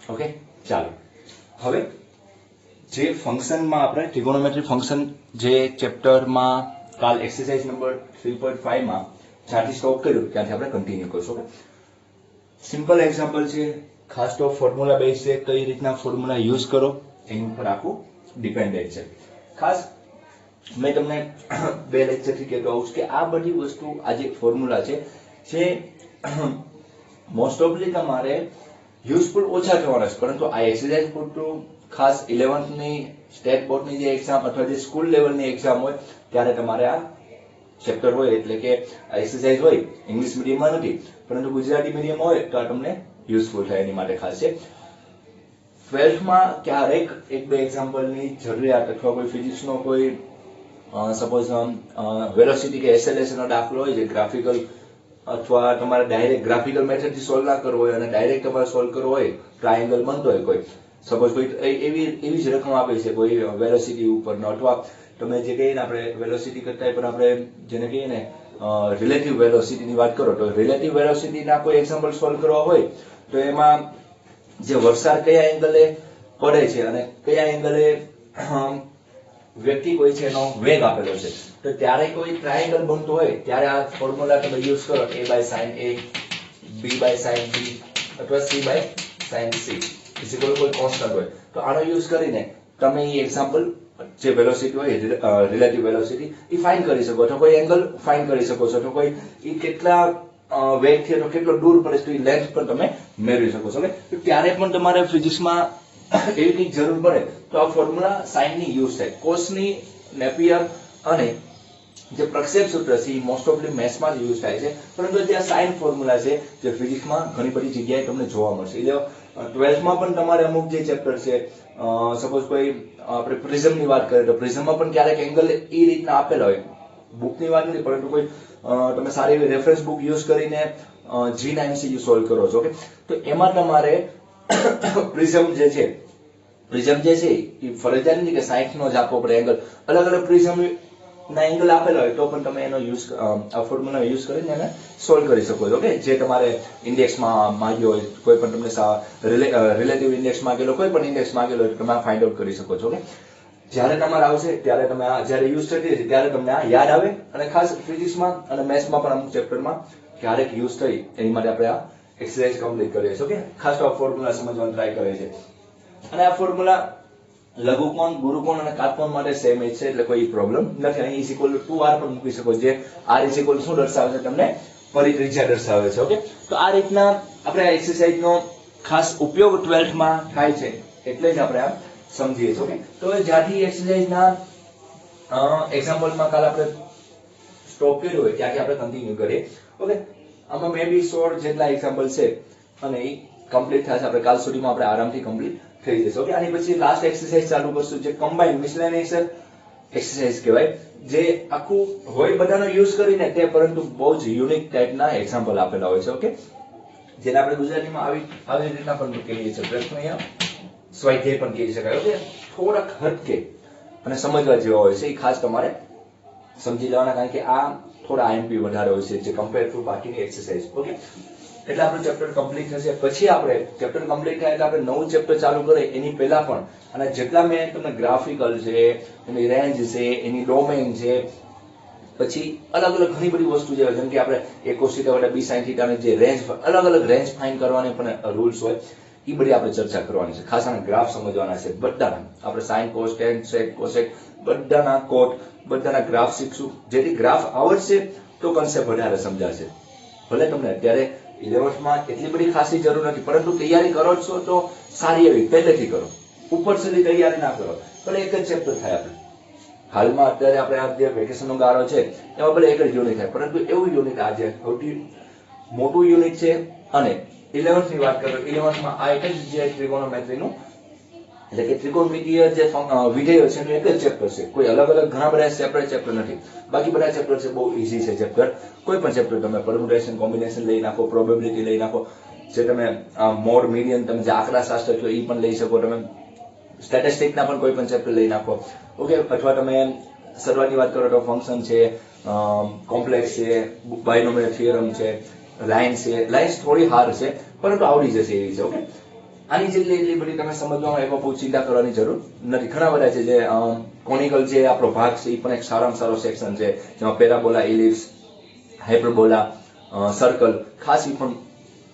Okay, ચાલો હવે જે ફંક્શનમાં આપણે ટ્રિગોનોમેટ્રી ફંક્શન જે ચેપ્ટરમાં કાલ એક્સરસાઇઝ નંબર 3.5 માં જ્યાંથી સ્ટોપ કર્યું ત્યાંથી આપણે કન્ટિન્યુ કરશું. ઓકે, સિમ્પલ એક્ઝામ્પલ છે, ખાસ તો ફોર્મ્યુલા બેઝ છે, કઈ રીતના ફોર્મ્યુલા યુઝ કરો એની ઉપર આખું ડિપેન્ડન્ટ છે. ખાસ મેં તમને બે લેક્ચરથી કહેતો આવું છું કે આ બધી વસ્તુ આ જે ફોર્મ્યુલા છે જે મોસ્ટ ઓફલી તમારે યુઝફુલ ઓછા થવાના છે, પરંતુ આ એક્સરસાઇઝ પૂરતું ખાસ 11th ની સ્ટેટ બોર્ડની જે એક્ઝામ અથવા જે સ્કૂલ લેવલની એક્ઝામ હોય ત્યારે તમારે આ ચેપ્ટર હોય એટલે કે આ એક્સરસાઇઝ હોય ઇંગ્લિશ મીડિયમમાં નથી પરંતુ ગુજરાતી મીડિયમ હોય તો આ તમને યુઝફુલ થાય એની માટે ખાસ છે. 12th માં ક્યારેક એક બે એક્ઝામ્પલની જરૂરિયાત અથવા કોઈ ફિઝિક્સનો કોઈ સપોઝ વેલોસિટી કે એસએલએસ નો દાખલો હોય જે ગ્રાફિકલ અથવા તમારે ડાયરેક્ટ ગ્રાફિકલ મેથડથી સોલ્વ ના કરવો હોય અને ડાયરેક્ટ તમારે સોલ્વ કરવો હોય, ટ્રાયેંગલ બનતો હોય કોઈ સપોઝ કોઈ એવી જ રકમ આપે છે કોઈ વેલોસિટી ઉપરનો, અથવા તમે જે કહીએ ને આપણે વેલોસિટી કરતા પણ આપણે જેને કહીએ ને રિલેટિવ વેલોસિટીની વાત કરો તો રિલેટિવ વેલોસિટીના કોઈ એક્ઝામ્પલ સોલ્વ કરવા હોય તો એમાં જે વરસાદ કયા એંગલે પડે છે અને કયા એંગલે વ્યક્તિ કોઈ છે એનો વેગ આપેલો છે તો ત્યારે કોઈ ટ્રાયેંગલ બનતું હોય ત્યારે આ ફોર્મ્યુલા તમે યુઝ કરો a by sin a, b by sin b અથવા c by sin c is equal કોઈ કોન્સ્ટન્ટ હોય તો આનો યુઝ કરીને તમે એ એક્ઝામ્પલ જે વેલોસિટી હોય રિલેટિવ વેલોસિટી એ ફાઇન્ડ કરી શકો છો, કોઈ એંગલ ફાઇન્ડ કરી શકો છો, તો કોઈ એ કેટલા વેગથી તો કેટલો દૂર પડે તો એ લેન્થ પણ તમે મેળવી શકો છો. તો ત્યારે પણ તમારે ફિઝિક્સમાં એવી કંઈક જરૂર પડે તો આ ફોર્મ્યુલા સાઇનની યુઝ થાય. કોસની, નેપિયર અને જે પ્રક્ષેપ સૂત્ર છે એ મોસ્ટ ઓફલી મેથ્સમાં જ યુઝ થાય છે, પરંતુ જે આ સાઇન ફોર્મ્યુલા છે જે ફિઝિક્સમાં ઘણી બધી જગ્યાએ તમને જોવા મળશે. એટલે 12th માં પણ તમારે અમુક જે ચેપ્ટર છે સપોઝ કોઈ આપણે પ્રિઝમની વાત કરીએ તો પ્રિઝમમાં પણ ક્યારેક એંગલ એ રીતના આપેલા હોય, બુકની વાત નથી પરંતુ કોઈ તમે સારી એવી રેફરન્સ બુક યુઝ કરીને G9 MCQ સોલ્વ કરો છો. ઓકે, તો એમાં તમારે પ્રિઝમ જે છે એ ફરજિયાત નથી કે 60 નો જ આપવો પડે એંગલ, અલગ અલગ પ્રિઝમ ના એંગલ આપેલા હોય તો પણ તમે એનો યુઝ આ ફોર્મ્યુલા યુઝ કરીને એને સોલ્વ કરી શકો છો. ઓકે, જે તમારે ઇન્ડેક્સમાં માંગ્યો હોય, કોઈ પણ તમને રિલેટિવ ઇન્ડેક્સ માંગેલો, કોઈ પણ ઇન્ડેક્સ માંગેલો હોય તમે ફાઇન્ડ આઉટ કરી શકો છો. ઓકે, જ્યારે તમારે આવશે ત્યારે તમે આ જ્યારે યુઝ થતી હશે ત્યારે તમને આ યાદ આવે, અને ખાસ ફિઝિક્સમાં અને મેથ્સમાં પણ અમુક ચેપ્ટરમાં ક્યારેક યુઝ થઈ એની માટે આપણે આ એક્સરસાઇઝ કમ્પ્લીટ કરીએ છીએ. ઓકે, ખાસ તો આ ફોર્મ્યુલા સમજવાનો ટ્રાય કરે છે અને આ ફોર્મ્યુલા લઘુકોણ, ગુરુકોણ અને કાટકોણ માટે સેમ જ છે એટલે કોઈ પ્રોબ્લેમ નથી. અહીં ઇઝ ઇક્વલ ટુ 2r પણ મૂકી શકો, જે r ઇઝ ઇક્વલ શું દર્શાવે છે તમને પરિત્રિજ્યા દર્શાવે છે. ઓકે, તો આ રીતના આપણે આ એક્સરસાઇઝનો ખાસ ઉપયોગ 12th માં થાય છે એટલે જ આપણે આ સમજીએ છીએ. ઓકે, તો જ્યાંથી એક્સરસાઇઝના એક્ઝામ્પલમાં કાલ આપણે સ્ટોપ કર્યો હોય ત્યાંથી આપણે કન્ટિન્યુ કરીએ. ઓકે, આમાં મે બી 16 જેટલા એક્ઝામ્પલ છે અને એ કમ્પ્લીટ થશે. આપણે કાલ સુધીમાં આપણે આરામથી કમ્પ્લીટ થઈ જશે. ઓકે, આની પછી લાસ્ટ એક્સરસાઇઝ ચાલુ કરશું જે કમ્બાઇન્ડ મિસલેનિયસ એક્સરસાઇઝ કહેવાય, જે આખું હોય બધાનો યુઝ કરીને તે પરંતુ બહુ જ યુનિક ટાઈપના એક્ઝામ્પલ આપેલા હોય છે. ઓકે, જેને આપણે ગુજરાતીમાં આવી રીતના પણ કહીએ છીએ, પ્રશ્ન સ્વાધ્યાય પણ કહી શકાય. ઓકે, થોડાક હટકે અને સમજવા જેવા હોય છે, એ ખાસ તમારે સમજી લેવાના, કારણ કે આ થોડા આઈએમપી વધારે હોય છે જે કમ્પેર ટુ બાકીની એક્સરસાઇઝ. ઓકે, એટલે આપણું ચેપ્ટર કમ્પ્લીટ થશે. પછી આપણે ચેપ્ટર કમ્પ્લીટ થાય એટલે આપણે નવું ચેપ્ટર ચાલુ કરીએ એની પહેલા પણ અને જેટલા મેં તમને ગ્રાફિકલ છે, એની રેન્જ છે, એની ડોમેન છે, પછી અલગ અલગ ઘણી બધી વસ્તુ છે જેમ કે આપણે a cos θ વડે b sin θ ની જે રેન્જ અલગ અલગ રેન્જ ફાઇન્ડ કરવાની પણ રૂલ્સ હોય એ બધી આપણે ચર્ચા કરવાની છે. ખાસ આના ગ્રાફ સમજવાના છે બધાના. આપણે sin cos tan sec cosec બધાના કોટ બધાના ગ્રાફ શીખશું, જેથી ગ્રાફ આવડશે તો કન્સેપ્ટ વધારે સમજાશે. ભલે તમને અત્યારે 11th માં એટલી બધી ખાસી જરૂર નથી, પરંતુ તૈયારી કરો છો તો સારી એવી પહેલેથી કરો, ઉપર સુધી તૈયારી ના કરો. ભલે એક જ ચેપ્ટર થાય આપણે હાલમાં અત્યારે આપણે આ જે વેકેશનનો ગાળો છે એમાં ભલે એક જ યુનિટ થાય, પરંતુ એવું યુનિટ આજે સૌથી મોટું યુનિટ છે. અને 11th ની વાત કરીએ 11th માં આ એક જ જે ત્રિકોણોમેટ્રીનું એટલે કે ત્રિકોણમિતીય જે વિધેયો છે એનું એક જ ચેપ્ટર છે, કોઈ અલગ અલગ ઘણા બધા સેપરેટ ચેપ્ટર નથી. બાકી બધા ચેપ્ટર છે બહુ ઈઝી છે ચેપ્ટર. કોઈ પણ ચેપ્ટર તમે પરમ્યુટેશન કોમ્બિનેશન લઈ નાખો, પ્રોબેબિલિટી લઈ નાખો, જે તમે મોડ મીડિયન તમે જે આંકડા શાસ્ત્ર છો એ પણ લઈ શકો, તમે સ્ટેટિસ્ટિક્સના પણ કોઈ પણ ચેપ્ટર લઈ નાખો. ઓકે, અથવા તમે શરૂઆતની વાત કરો તો ફંક્શન છે, કોમ્પ્લેક્સ છે, બાયનોમિયલ થિયરમ છે, લાઇન્સ છે. લાઇન્સ થોડી હાર્ડ છે પરંતુ આવડી જશે એવી છે. ઓકે, આની જેટલી એટલી બધી તમે સમજવામાં એમાં બહુ ચિંતા કરવાની જરૂર નથી. ઘણા બધા છે જે કોનિકલ જે આપણો ભાગ છે એ પણ એક સારામાં સારો સેક્શન છે, જેમાં પેરાબોલા, ઇલિપ્સ, હાઇપરબોલા, સર્કલ ખાસ ઈ પણ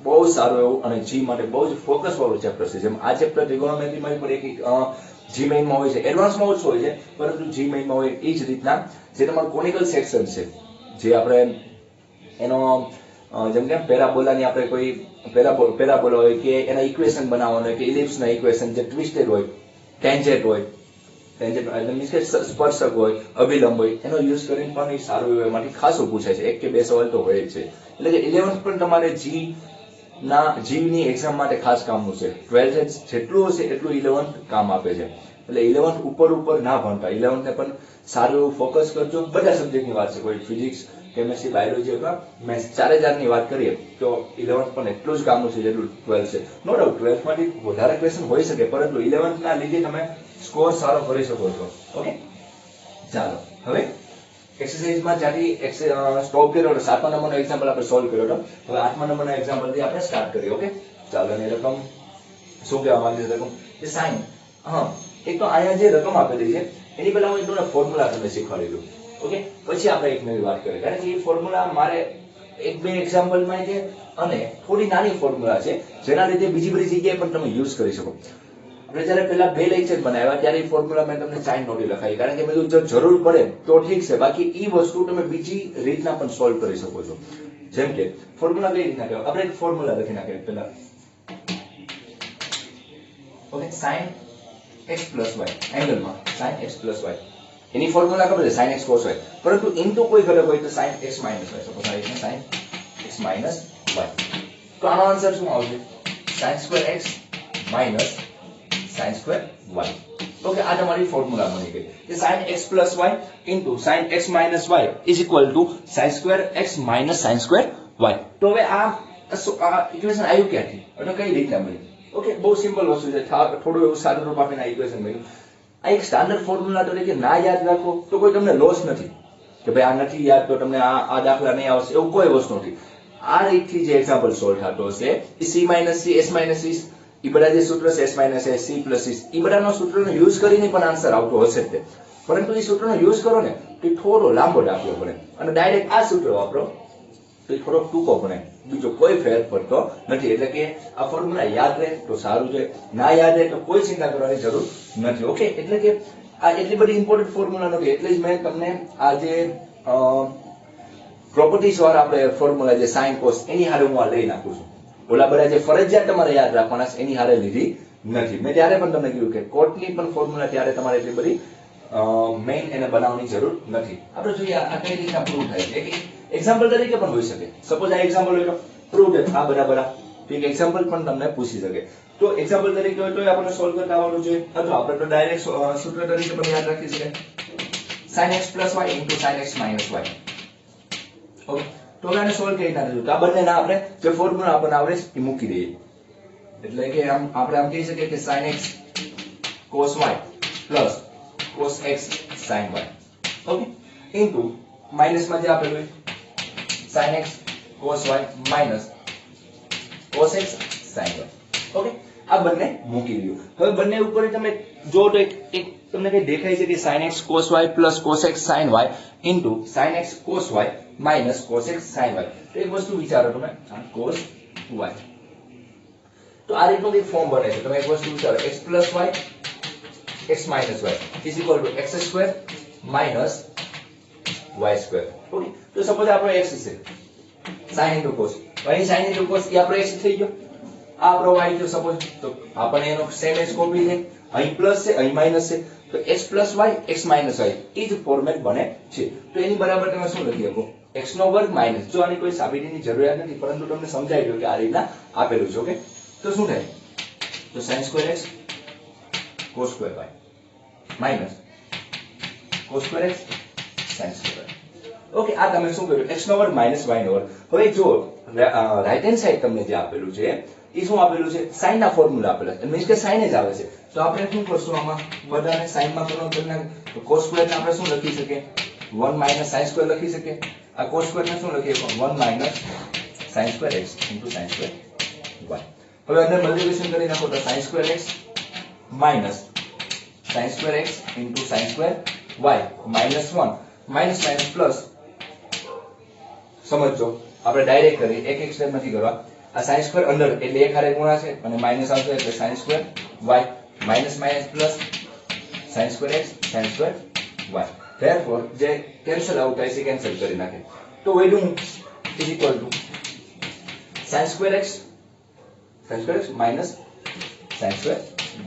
બહુ સારું એવું અને જી માટે બહુ જ ફોકસ વાળું ચેપ્ટર છે. જેમ આ ચેપ્ટર ટ્રિગોનોમેટ્રીમાં પણ એક જી મેઇનમાં હોય છે, એડવાન્સમાં ઓછું હોય છે, પરંતુ જી મેઇનમાં હોય એ જ રીતના જે તમારું કોનિકલ સેક્શન છે, જે આપણે એનો જેમ કે પેરાબોલાની આપણે કોઈ પેરાબોલા હોય કે એના ઇક્વેશન બનાવવાનું હોય કે ઇલિપ્સના ઇક્વેશન જે ટ્વિસ્ટેડ હોય, ટેન્જેન્ટ હોય, ટેન્જેન્ટ એટલે મીન્સ કે સ્પર્શક હોય, અભિલંબ હોય, એનો યુઝ કરીને પણ એ સારું એવું એમાંથી ખાસું પૂછાય છે. 1 કે 2 સવાલ તો હોય જ છે. એટલે કે 11th પણ તમારે જીની એક્ઝામ માટે ખાસ કામનું છે. 12th જેટલું હશે એટલું 11th કામ આપે છે. એટલે 11th ઉપર ના ભણતા, 11th ને પણ સારું એવું ફોકસ કરજો. બધા સબ્જેક્ટની વાત છે, કોઈ ફિઝિક્સ, કેમેસ્ટ્રી, બાયોલોજી અથવા મેથ્સ, ચારેચારની વાત કરીએ તો 11th પણ એટલું જ કામનું છે જેટલું 12th છે. નો ડાઉટ 12th માંથી વધારે ક્વેશ્ચન હોઈ શકે, પરંતુ 11th ના લીધે તમે સ્કોર સારો કરી શકો છો. ઓકે, ચાલો હવે એક્સરસાઇઝમાં જ્યાંથી સ્ટોપ કર્યો હતો, 7મા નંબરનો એક્ઝામ્પલ આપણે સોલ્વ કર્યો હતો. હવે 8મા નંબરના એક્ઝામ્પલથી આપણે સ્ટાર્ટ કરીએ. ઓકે, ચાલો. અને રકમ શું કહેવા માંગી છે? રકમ એ સાઈન. એક તો અહીંયા જે રકમ આપેલી છે એની પહેલા હું તમને ફોર્મ્યુલા તમને શીખવાડી દઉં. ઓકે, પછી આપણે એક નવી વાત કરીએ, કારણ કે એ ફોર્મ્યુલા મારે 1-2 એક્ઝામ્પલમાં છે અને થોડી નાની ફોર્મ્યુલા છે, જેના લીધે બીજી બધી જગ્યાએ પણ તમે યુઝ કરી શકો. આપણે જયારે પેલા 2 લેક્ચર બનાવ્યા ત્યારે એ ફોર્મ્યુલા મેં તમને સાઈન નોટી લખાવી, કારણ કે મેં જો જરૂર પડે તો ઠીક છે, બાકી એ વસ્તુ તમે બીજી રીતના પણ સોલ્વ કરી શકો છો. જેમ કે ફોર્મ્યુલા કઈ રીતના કહેવાય, આપણે એક ફોર્મ્યુલા લખી નાખીએ પેલા. Okay, sin x + y એંગલમાં sin x + y એની ફોર્મ્યુલા ખબર છે, sin x cos y, પરંતુ ઇનટુ કોઈ ઘટક હોય તો sin x - y. સપોઝ આ રીતના sin x - y. તો આનો આન્સર શું આવશે? sin² x - sin² y. Okay, આ તમારી ફોર્મ્યુલા બની ગઈ કે sin x + y into sin x - y is equal two sin² x - sin² y. તો હવે આ ઇક્વેશન આવ્યું ક્યાંથી અને કઈ રીતના બની? ઓકે, બહુ સિમ્પલ વસ્તુ છે, થોડું એવું સાદું રૂપ આપીને આ ઇક્વેશન બન્યું. આ એક સ્ટાન્ડર્ડ ફોર્મ્યુલા તરીકે ના યાદ રાખો તો કોઈ તમને લોસ નથી કે ભાઈ આ નથી યાદ તો તમને આ દાખલા નહીં આવશે, એવું કોઈ વસ્તુ નથી. આ રીતથી જે એક્ઝામ્પલ સોલ્વ થતો હશે એ c - c, s - c, એ બધા જે સૂત્ર છે, s - s, c + c, એ બધાનો સૂત્રનો યુઝ કરીને પણ આન્સર આવતો હશે જ તે, પરંતુ એ સૂત્રનો યુઝ કરો ને તો થોડો લાંબો દાખલો પડે, અને ડાયરેક્ટ આ સૂત્ર વાપરો તો એ થોડો ટૂંકો પડે, બીજો કોઈ ફેર પડતો નથી. એટલે કે આ ફોર્મ્યુલા યાદ રહે તો સારું છે, ના યાદ રહે તો કોઈ ચિંતા કરવાની જરૂર નથી. ઓકે, એટલે કે આ એટલી બધી ઇમ્પોર્ટન્ટ ફોર્મ્યુલા નથી, એટલે જ મેં તમને આ જે પ્રોપર્ટીઝ વાળા આપણે ફોર્મ્યુલા જે સાઇન કોસ એની હારે હું આ લઈ નાખું છું. ઓલા બધા જે ફરજિયાત તમારે યાદ રાખવાના છે એની હારે લીધી નથી. મેં ત્યારે પણ તમને કીધું કે કોટની પણ ફોર્મ્યુલા ત્યારે તમારે એટલી બધી મેઇન એને બનાવવાની જરૂર નથી. આપણે જોઈએ આ કઈ રીતના પ્રૂવ થાય છે. એક્ઝામ્પલ તરીકે પણ હોઈ શકે. સપોઝ આ એક્ઝામ્પલ હોય તો પ્રૂવ કે આ બરાબર એક એક્ઝામ્પલ પણ તમને પૂછી શકે. તો એક્ઝામ્પલ તરીકે હોય તો આપણે સોલ્વ કરતા આવડવું જોઈએ, અથવા આપણે તો ડાયરેક્ટ સૂત્ર તરીકે પણ યાદ રાખી શકાય, sin x + y * sin x - y. Okay, તો આને સોલ્વ કરી નાખીશું. તો આ બંનેના આપણે જે ફોર્મ્યુલા આપણને આવડે એ મૂકી દઈએ. એટલે કે આપણે આમ કહી શકીએ કે sin x cos y + cos x sin y. Okay, into માઈનસમાં જે આપેલું sin x cos y - cos x sin y. Okay, આ બંને મૂકી દો. હવે બંને ઉપર તમે જો તો એક તમને કઈ દેખાય છે કે sin x cos y + cos x sin y into sin x cos y - cos x sin y. તો એક વસ્તુ વિચારો તમે, cos y. તો આ રીતનું એક ફોર્મ બને છે. તમે એક વસ્તુ વિચારો, x + y x - y is equal to x² - y². Okay, તો સપોઝ આપણો x છે, sin * cos. અહીં sin * cos એ આપણો x થઈ ગયો, આ આપણો y થયો સપોઝ. તો આપણે એનો સેમ એજ કોપી છે, અહીં પ્લસ છે, અહીં માઈનસ છે, તો x + y x - y એ જ ફોર્મેટ બને છે. તો એની બરાબર તમે શું લખી શકો? x² - જો આની કોઈ સાબિતીની જરૂરિયાત નથી, પરંતુ તમને સમજાઈ ગયું કે આ રીતના આપેલું છે. ઓકે, તો શું થાય? તો sin² x cos² y minus cos² x sin². Okay, આ તમે શું કર્યું? x² - y². હવે જો રાઈટ હેન્ડ સાઈડ તમને જે આપેલું છે એ શું આપેલું છે? સાઈન ના ફોર્મ્યુલા આપેલા છે, મીન્સ કે સાઈન જ આવે છે. તો આપણે શું કરશું? આમાં બધાને સાઈન માં કન્વર્ટ કરી નાખીએ. તો cos² ને આપણે શું લખી શકીએ? 1 - sin² લખી શકીએ. આ cos² ને શું લખીએ? 1 - sin² x sin² y. હવે અંદર મલ્ટીપ્લિકેશન કરી નાખો તો sin square x minus sin square x into sin square y minus 1 minus minus plus સમજો આપણે ડાયરેક્ટ કરી એક એક સ્ટેપ નથી કરવા આ sin સ્ક્વેર અંદર એટલે એક હારે ગુણા છે અને માઈનસ આવશે એટલે sin square y minus minus plus sin square x sin square y therefore જે કેન્સલ આઉટ થાય છે કેન્સલ કરી નાખે તો value is equal two sin square x minus sin square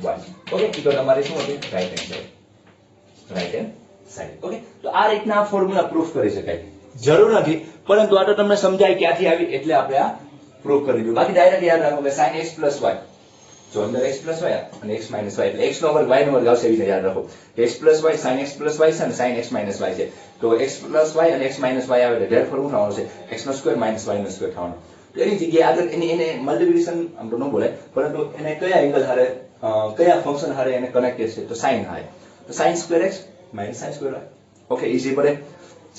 y okay તો તમારે શું હતું રાઈટ હેન્ડ સાઈડ ઓકે તો આ રીતના ફોર્મ્યુલા પ્રૂફ કરી શકાય જરૂર નથી પરંતુ આ તો તમને સમજાય ક્યાંથી આવી એટલે આપણે આ પ્રૂફ કરી દીધું બાકી ડાયરેક્ટ યાદ રાખો કે sin x y જો અંદર x y અને x y એટલે x નો વર્ગ y નો વર્ગ આવશે એવી યાદ રાખો કે x y sin x y છે અને sin x y છે તો x y અને x y આવે એટલે therefore શું થવાનું છે x નો સ્ક્વેર માઈનસ y નો સ્ક્વેર થવાનો તો એની જગ્યાએ આગળ એને મલ્ટીપ્લિકેશન આમ તો ન બોલાય પરંતુ એને કયા એંગલ હારે કયા ફંક્શન હારે એને કનેક્ટેડ છે તો sin હારે તો sin square x minus sin square y okay easy પડે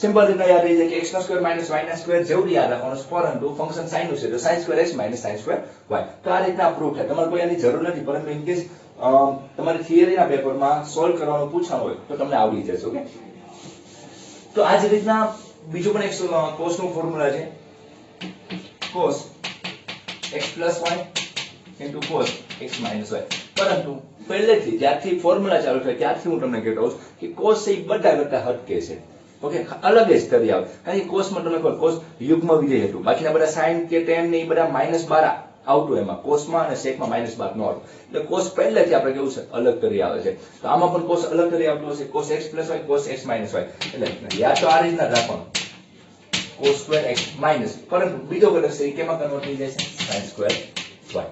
સિમ્પલ રીતના યાદ રહી જાય કે x નો સ્ક્વેર માઈનસ y ના સ્ક્વેર જેવું યાદ રાખવાનું પરંતુ ફંક્શન sin નું છે તો sin square x minus sin square y તો આ રીતના પ્રૂફ થાય તમારે કોઈ એની જરૂર નથી પરંતુ ઇન કેસ તમારી થિયરીના પેપરમાં સોલ્વ કરવાનું પૂછવાનું હોય તો તમને આવડી જશે ઓકે તો આ જ રીતના બીજું પણ એક cos નું ફોર્મ્યુલા છે cos x y cos x y પરંતુ પહેલેથી જ્યારથી ફોર્મ્યુલા ચાલુ થાય ત્યારથી હું તમને કહેતો હોઉં કે cos એ બધા કરતા હટકે છે ઓકે અલગ જ કરી આવે કારણ કે cos માં તમે કહો cos યુગ્મ વિધેય હતું બાકીના બધા sin કે tan ને એ બધા -12 આવતું એમાં cos માં અને sec માં -12 નો આવતું એટલે cos પહેલેથી આપણે કેવું છે અલગ કરી આવે છે તો આમાં પણ cos અલગ કરી આવતું હશે cos x y cos x y એટલે યા તો આ રીતના રાખવાનું cos સ્ક્વેર x માઈનસ પરંતુ બીજો ઘટક છે એ કેમાં કન્વર્ટ થઈ જાય છે sin સ્ક્વેર y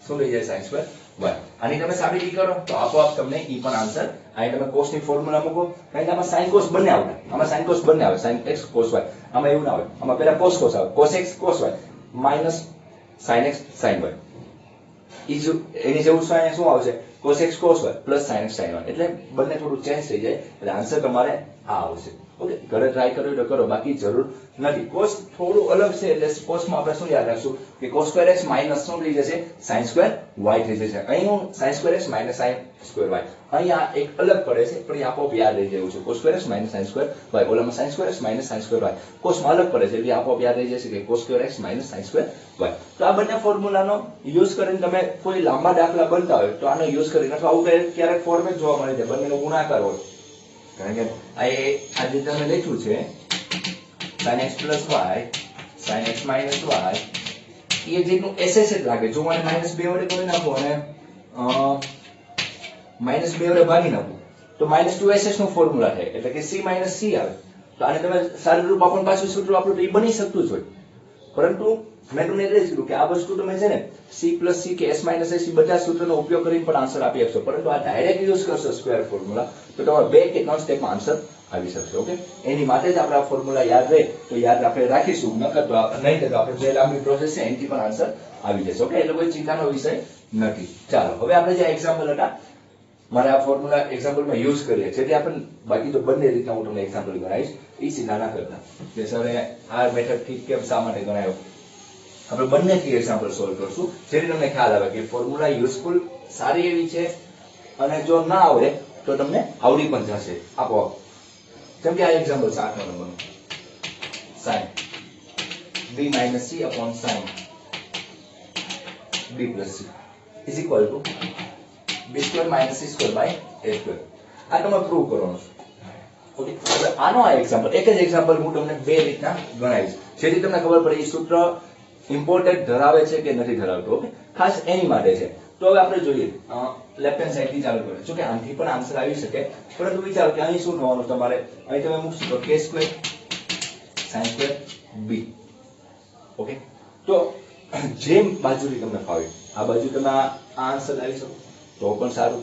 શું થઈ જાય sin સ્ક્વેર y આની તમે સાબિતી કરો તો આપોઆપ તમને ઈ પણ આન્સર અહીં તમે cos ની ફોર્મ્યુલા મૂકો કારણ કે આમાં sin cos બંને આવે આમાં sin cos બંને આવે sin x cos y આમાં એવું ના આવે આમાં પહેલા cos આવે cos x cos y minus sin x sin y ઈ જો એની જેવું શું આવશે cos x cos y plus sin x sin y એટલે બંને થોડું ચેન્જ થઈ જાય એટલે આન્સર તમારે આ આવશે ઓકે ઘરે ટ્રાય કરવી તો કરો બાકી જરૂર નથી cos થોડું અલગ છે એટલે cos માં આપણે શું યાદ રાખશું કે cos સ્ક્વેર x માઈનસ શું થઈ જશે sin સ્ક્વેર y થઈ જશે અહીં sin square x minus sin square y અહીંયા એક અલગ પડે છે પણ આપોઆપ યાદ રહી જાય છે cos square x minus sin square y ઓલામાં sin square x minus sin square y cos માં અલગ પડે છે એટલે આપોઆપ યાદ રહી જશે કે cos square x minus sin square y તો આ બંને ફોર્મ્યુલાનો યુઝ કરીને તમે કોઈ લાંબા દાખલા બનતા હોય તો આનો યુઝ કરીને અથવા આવું ક્યારેક ફોર્મેટ જોવા મળે છે બંનેનો ગુણાકાર હોય કારણ કે આ જે તમે લખ્યું છે sin x y sin x y એ જેટલું SS જ લાગે જો મને -2 વડે કરી નાખો અને -2 વડે ભાગી નાખો તો -2SS નું ફોર્મ્યુલા થાય એટલે કે c c આવે તો આને તમે સારું રૂપ આપણને પાછું સૂત્ર આપણું તો એ બની શકતું જ હોય પરંતુ મેં તમને એટલે જ કીધું કે આ વસ્તુ તમે છે ને c c કે s c બધા સૂત્રનો ઉપયોગ કરીને પણ આન્સર આપી શકશો પરંતુ આ ડાયરેક્ટ યુઝ કરશો સ્ક્વેર ફોર્મ્યુલા તો તમારે 2 કે 3 સ્ટેપમાં આન્સર આવી શકશે ઓકે એની માટે જ આપણે આ ફોર્મ્યુલા યાદ રહે તો યાદ આપણે રાખીશું નકર તો નહીં તો આપણે જે લાંબી પ્રોસેસ છે એની પણ આન્સર આવી જશે ઓકે એટલે કોઈ ચિંતાનો વિષય નથી ચાલો હવે આપણે જે એક્ઝામ્પલ હતા મારે આ ફોર્મ્યુલા એક્ઝામ્પલમાં યુઝ કરીએ જેથી આપણે બાકી તો બંને રીતના હું તમને એક્ઝામ્પલ ગણાવીશ એ ચિંતા ના કરતા કે સર આ મેથડ થી કેમ શા માટે ગણાયો આપણે બંનેથી એક્ઝામ્પલ સોલ્વ કરશું જેથી તમને ખ્યાલ આવે કે ફોર્મ્યુલા યુઝફુલ સારી એવી છે અને જો ના આવડે તો તમને આવડી પણ જશે આપોઆપ જેમ કે આ એક્ઝામ્પલ છે 8 નંબરનું sin b - c upon sin b plus c is equal to b square minus c square by a square આ તમે પ્રૂવ કરવાનું છે ઓકે હવે આનો આ એક્ઝામ્પલ એક જ એક્ઝામ્પલ હું તમને બે રીતના ગણાવીશ જેથી તમને ખબર પડે એ સૂત્ર ઇમ્પોર્ટન્ટ ધરાવે છે કે નથી ધરાવતું ઓકે ખાસ એની માટે છે તો હવે આપણે જોઈએ લેફ્ટ હેન્ડ સાઈડ થી ચાલુ કરીએ જો કે આનાથી પણ આન્સર આવી શકે પરંતુ વિચારો કે અહીં શું થવાનું તમારે અહીં તમે મૂકશો તો k square sin square b okay તો જેમ બાજુથી તમને ફાવે આ બાજુ તમે આ આન્સર લાવી શકો તો પણ સારું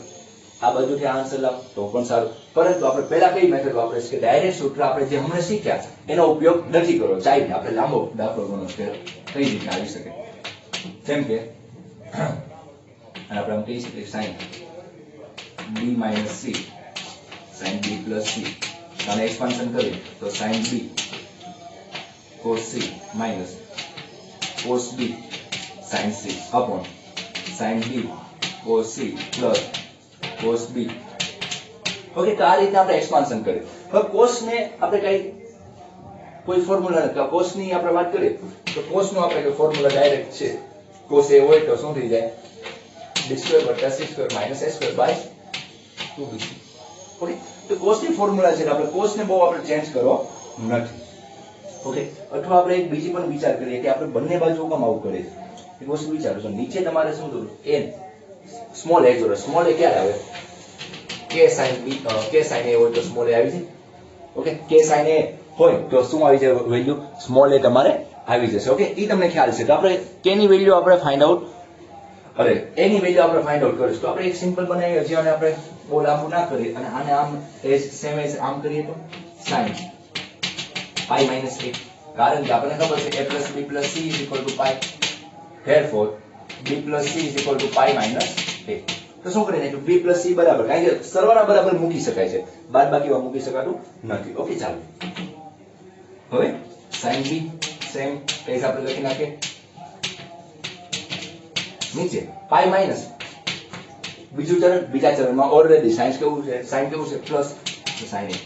આ બાજુથી આન્સર લાવો તો પણ સારું પરંતુ આપણે પહેલા કઈ મેથડ વાપરે છે કે ડાયરેક્ટ સૂત્ર આપણે જે હમણાં શીખ્યા એનો ઉપયોગ નથી કરવો ચાહીને આપણે લાંબો દાખલો ગણો કે કઈ રીતે આવી શકે જેમ કે અને આપણે કહી શકીએ sin b - c sin b plus c અને એક્સપાન્શન કરીએ તો sin b cos c minus cos b sin c upon sin b cos c plus cos b. Okay, તો આ રીતે આપણે એક્સપાન્શન કરીએ. હવે cos ને આપણે કઈ કોઈ ફોર્મ્યુલા નથી, cos ની આપણે વાત કરીએ તો cos નો આપણે ફોર્મ્યુલા ડાયરેક્ટ છે. cos a હોય તો શું થઈ જાય? b સ્ક્વેર વત્તા c square minus a square by 2b. Okay, તો cos ની ફોર્મ્યુલા છે આપણે cos ને બહુ આપણે ચેન્જ કરવો નથી. ઓકે, અથવા આપણે એક બીજી પણ વિચાર કરીએ કે આપણે બંને બાજુ કેમ આવું કરીએ. એક વસ્તુ વિચારો છો, નીચે તમારે શું થયું? n સ્મોલ a જોડે સ્મોલ a ક્યારે આવે? k sin b k sin a હોય તો સ્મોલ a આવી જાય. ઓકે, k sin a હોય તો શું આવી જાય વેલ્યુ? સ્મોલ a તમારે આવી જશે. ઓકે, એ તમને ખ્યાલ છે. તો આપણે k ની વેલ્યુ આપણે ફાઇન્ડ આઉટ અરે a ની વેલ્યુ આપણે ફાઇન્ડ આઉટ કરીશું. તો આપણે એક સિમ્પલ બનાવીએ જેને આપણે બહુ લાંબુ ના કરીએ અને આને આમ એજ સેમ એજ આમ કરીએ તો sin pi minus a. કારણ કે આપણને ખબર છે a plus b plus c is equal to pi. therefore b plus c is equal to pi minus a. તો શું કરીએ કે b plus c બરાબર, કારણ કે સરવાળા બરાબર મૂકી શકાય છે, બાદબાકીમાં મૂકી શકાતું નથી. ઓકે, ચાલો હવે sin b સેમ એજ આપણે લખી નાખીએ. નીચે pi minus બીજું ચરણ, બીજા ચરણમાં ઓલરેડી sin કેવું છે? sin કેવું છે? પ્લસ, તો sin a.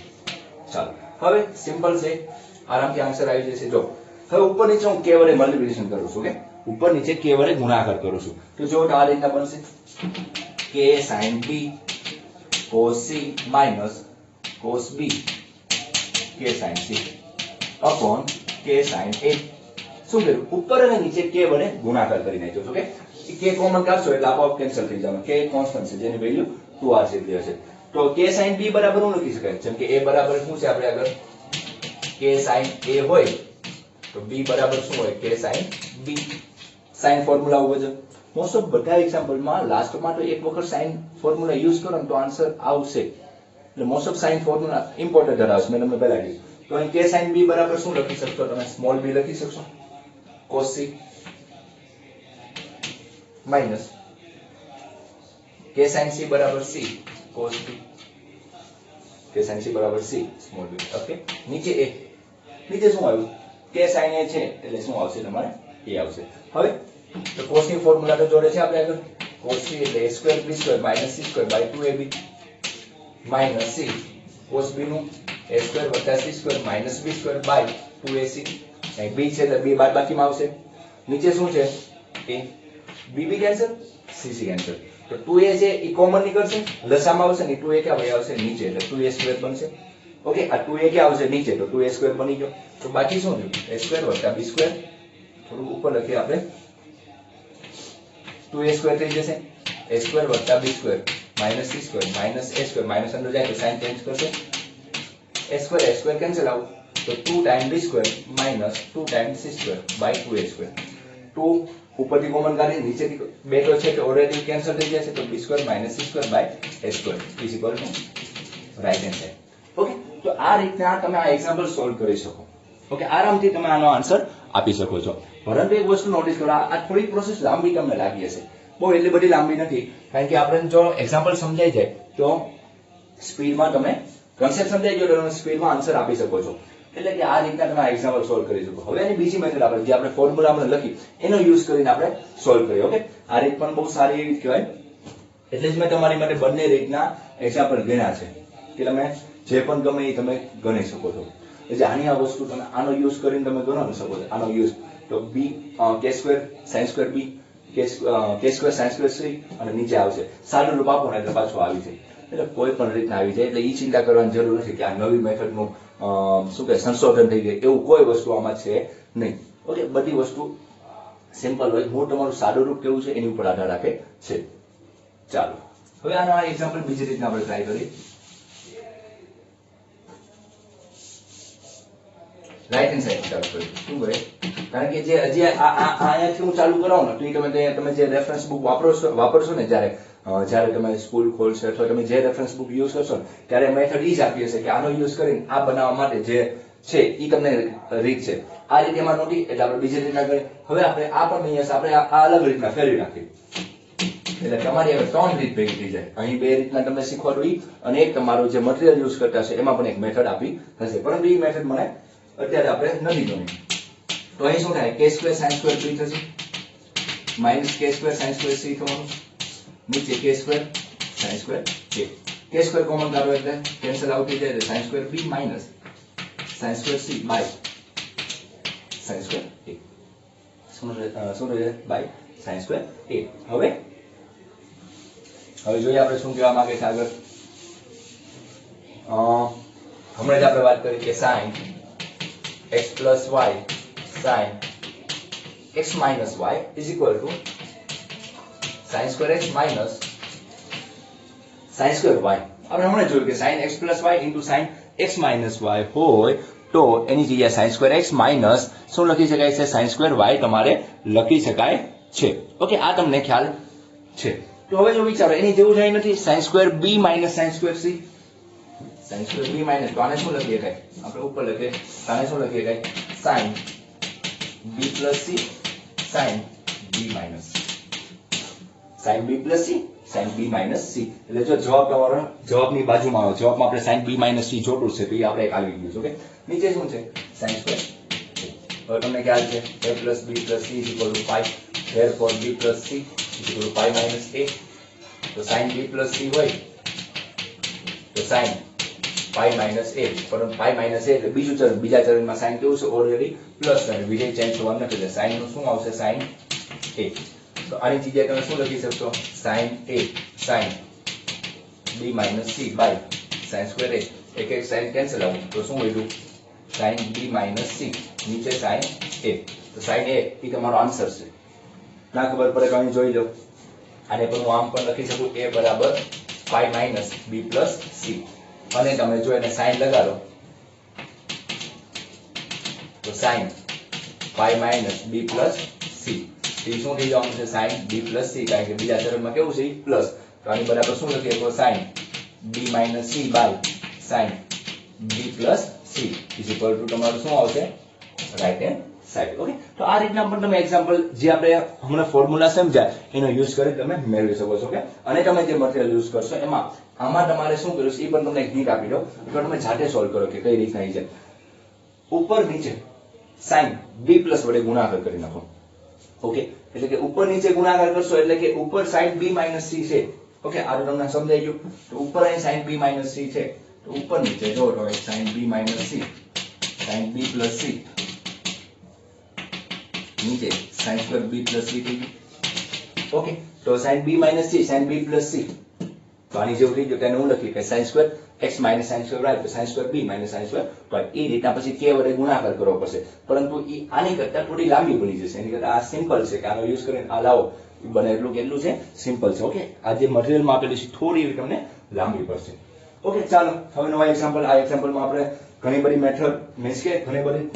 ચાલો હવે સિમ્પલ છે, આરામથી આન્સર આવી જશે. જો હવે ઉપર નીચે હું k વડે મલ્ટીપ્લિકેશન કરું છું. ઓકે, ઉપર નીચે k વડે ગુણાકાર કરું છું. તો જો આ રીતના બનશે k sin b cos c minus cos b k sin c upon k sin a. શું કર્યું? ઉપર અને નીચે k વડે ગુણાકાર કરી નાખ્યો છો. ઓકે, k કોમન કાઢશો એટલે આપોઆપ કેન્સલ થઈ જવાનું. k કોન્સ્ટન્ટ છે જેની વેલ્યુ 2r જેટલી હશે. તો k sin b બરાબર શું લખી શકાય? જેમ કે a બરાબર શું છે આપણે આગળ k sin a હોય તો b બરાબર શું હોય? k sin b. sin formula ઉપર છે. મોસ્ટ ઓફ બધા એક્ઝામ્પલમાં લાસ્ટમાં તો એક વખત sin ફોર્મ્યુલા યુઝ કરો ને તો આન્સર આવશે. એટલે most of sin formula important ધરાવશે. મેં તમને પહેલા કીધું. તો અહીં k sin b બરાબર શું લખી શકશો? તમે સ્મોલ b લખી શકશો cos c minus k sin c બરાબર c cos b. k sin c બરાબર c સ્મોલ b. ઓકે, નીચે a, નીચે શું આવ્યું? k sin a છે એટલે શું આવશે? તમારે a આવશે. હવે તો cos ની ફોર્મ્યુલા તો જોડે છે આપણે આગળ. cos c એટલે a square b square minus c square by 2ab minus c cos b નું a square વત્તા c square minus b square by 2ac. અહીં b છે એટલે b બાદબાકીમાં આવશે. નીચે શું છે? a. b cancel, c cancel. તો 2a છે એ કોમન નીકળશે, લસામાં આવશે ને 2a ક્યાં વહી આવશે? નીચે, એટલે 2a સ્ક્વેર બનશે. ઓકે, આ 2a ક્યાં આવશે? નીચે, તો 2a સ્ક્વેર બની ગયો. તો બાકી શું થયું? a સ્ક્વેર વત્તા b સ્ક્વેર. થોડું ઉપર લખીએ આપણે, 2a સ્ક્વેર થઈ જશે, a સ્ક્વેર વત્તા b square minus c square minus a square minus અંદર જાય તો સાઇન ચેન્જ કરશે. a સ્ક્વેર કેન્સલ આઉટ તો 2 time b square minus 2 time c square by 2a square. 2 ઉપરથી કોમન કાઢી નીચેથી બે તો છે કે ઓલરેડી કેન્સલ થઈ જશે તો b square minus c square by a square is equal to right hand side. Okay, તો આ રીતના તમે આ એક્ઝામ્પલ સોલ્વ કરી શકો. ઓકે, આરામથી તમે આનો આન્સર આપી શકો છો. પરંતુ એક વસ્તુ નોટિસ કરો, આ થોડીક પ્રોસેસ લાંબી તમને લાગી હશે. બહુ એટલી બધી લાંબી નથી, કારણ કે આપણે જો એક્ઝામ્પલ સમજાઈ જાય તો સ્પીડમાં તમે કન્સેપ્ટ સમજાઈ ગયો તો તમે સ્પીડમાં આન્સર આપી શકો છો. એટલે કે આ રીતના તમે આ એક્ઝામ્પલ સોલ્વ કરી શકો. હવે એની બીજી મેથડ આપણે જે આપણે ફોર્મ્યુલા આપણે લખી એનો યુઝ કરીને આપણે સોલ્વ કરીએ. ઓકે, આ રીત પણ બહુ સારી રીત કહેવાય. એટલે જ મેં તમારી માટે બંને રીતના એક્ઝામ્પલ ગણ્યા છે કે તમે જે પણ ગમે એ તમે ગણી શકો છો. એટલે આની આ વસ્તુ તમે આનો યુઝ કરીને તમે ગણી શકો છો. આનો યુઝ તો b k square sin square b k square sin square c અને નીચે આવશે સાદું રૂપ આપો ને એટલે પાછું આવી જાય. એટલે કોઈ પણ રીતના આવી જાય. એટલે એ ચિંતા કરવાની જરૂર નથી કે આ નવી મેથડનું શું કે સંશોધન થઈ ગયું એવું કોઈ વસ્તુ આમાં છે નહીં. ઓકે, બધી વસ્તુ સિમ્પલ હોય. હું તમારું સાદું રૂપ કેવું છે એની ઉપર આધાર રાખે છે. ચાલો હવે આનો આ એક્ઝામ્પલ બીજી રીતના આપણે ટ્રાય કરીએ. રાઈટ હેન્ડ સાઈડ ચાલુ કરીએ. શું કરે? કારણ કે જે હજી અહીંયાથી હું ચાલુ કરાવું ને તો એ તમે જે રેફરન્સ બુક વાપરશો ને જ્યારે તમે સ્કૂલ ખોલશો અથવા તમે જે રેફરન્સ બુક યુઝ કરશો ને ત્યારે મેથડ ઈ જ આપી હશે કે આનો યુઝ કરીને આ બનાવવા માટે જે છે એ તમને રીત છે. આ રીતે એમાં નોટી એટલે આપણે બીજી રીતના કરીએ. હવે આપણે આ પણ નહીં હશે, આપણે આ અલગ રીતના ફેરવી નાખીએ. એટલે તમારી હવે 3 રીત ભેગી થઈ જાય. અહીં 2 રીતના તમને શીખવાડું ઈ અને એક તમારું જે મટીરીયલ યુઝ કરતા છે એમાં પણ એક મેથડ આપી હશે. પરંતુ એ મેથડ મને અત્યારે આપણે નથી ગમી. તો અહીં શું થાય? k square sin square b થશે માઇનસ કે સ્ક્વેર સાઇન સ્ક્વેર સી થવાનું, નીચે કે સ્ક્વેર સાઇન સ્ક્વેર એ, કે સ્ક્વેર કોમન કાઢો એટલે કેન્સલ આઉટ થઈ જાય એટલે sine square B minus sine square C by sine square A, શું રહે બાય સાઇન સ્ક્વેર એ. હવે જોઈએ આપણે શું કહેવા માંગે છે આગળ. હમણાં જ આપણે વાત કરી કે sine x plus y sine x minus y is equal to sine square x minus sine square y. આપણે હમણાં જોયું કે sine x plus y into sine x minus y હોય તો એની જગ્યાએ સાઇન સ્ક્વેર x માઇનસ શું લખી શકાય છે, સાઇન સ્ક્વેર વાય તમારે લખી શકાય છે. ઓકે, આ તમને ખ્યાલ છે. તો હવે જો વિચારો એની જેવું જ નથી, sine square B minus sine square C, sine square B minus, તો આને શું લખી શકાય, આપણે ઉપર લખીએ આને શું લખી શકાય, sine b plus c sine b minus, sine b plus c sine b minus c. એટલે જો જવાબ તમારો જવાબની બાજુમાં આવે, જવાબમાં આપણે સાઇન બી માઇનસ સી જોતું છે તો એ આપણે આવી ગયું છે. ઓકે, નીચે શું છે સાઇન સ્ક્વેર. હવે તમને ખ્યાલ છે a plus b plus c is equal to pi, therefore b plus c is equal to pi minus a. તો સાઇન બી પ્લસ સી હોય તો સાઇન પાઈ માઇનસ a, પરંતુ પાઈ માઇનસ a એટલે બીજું ચરણ, બીજા ચરણમાં સાઇન કેવું છે ઓલરેડી પ્લસ છે, વિધેય ચેન્જ થવાનું નથી એટલે સાઇન નું શું આવશે સાઇન a. તો આની જગ્યાએ તમે શું લખી શકશો, sine a sine b minus c by sine square a, એક એક સાઇન કેન્સલ આવું તો શું વધ્યું સાઇન b માઇનસ c, નીચે સાઇન a. તો સાઇન a એ તમારો આન્સર છે. ના ખબર પડે તો અહીં જોઈ લો, આને પણ હું આમ પણ લખી શકું a બરાબર pi minus b plus c, અને તમે જો એને સાઇન લગાડો તો sign pi minus b plus c, એ શું થઈ જવાનું છે સાઇન b પ્લસ c, કારણ કે બીજા ચરણમાં કેવું છે પ્લસ. તો આની બરાબર શું લખીએ તો sine b minus c by sine b plus c is equal to તમારું શું આવશે રાઈટ હેન્ડ સાઈડ. ઓકે, તો આ રીતના પણ તમે એક્ઝામ્પલ જે આપણે હમણાં ફોર્મ્યુલા સમજાય એનો યુઝ કરી તમે મેળવી શકો છો. ઓકે, અને તમે જે મટીરીયલ યુઝ કરશો એમાં આમાં તમારે શું કર્યું છે એ પણ તમને એક હિન્ટ આપી દો, તો તમે જાતે સોલ્વ કરો કે કઈ રીતના છે. ઉપર નીચે સાઇન b પ્લસ વડે ગુણાકાર કરી નાખો. ઓકે, એટલે કે ઉપર નીચે ગુણાકાર કરશો એટલે કે ઉપર સાઇન b માઇનસ c છે. ઓકે, આ તો તમને સમજાઈ ગયું. તો ઉપર અહીં સાઇન b માઇનસ c છે તો ઉપર નીચે જો તો sine b minus c sine b plus c, નીચે sine square b plus c થઈ ગયું. ઓકે, તો sine b minus c sine b plus c, તો આની જેવું થઈ ગયું. તેને હું લખી કે sign square x minus sine square y, તો sign square b minus sine square y. એ રીતના પછી k વડે ગુણાકાર કરવો પડશે, પરંતુ એ આની કરતા થોડી લાંબી બની જશે. એની કરતા આ સિમ્પલ છે કે આનો યુઝ કરીને આ લાવો, બને એટલું કેટલું છે સિમ્પલ છે. ઓકે, આ જે મટીરીયલમાં આપેલી છે થોડી એવી તમને લાંબી પડશે. ઓકે, ચાલો હવે નવા એક્ઝામ્પલ. આ એક્ઝામ્પલમાં આપણે ઘણી બધી મેથડ મીન્સ કે ઘણી બધી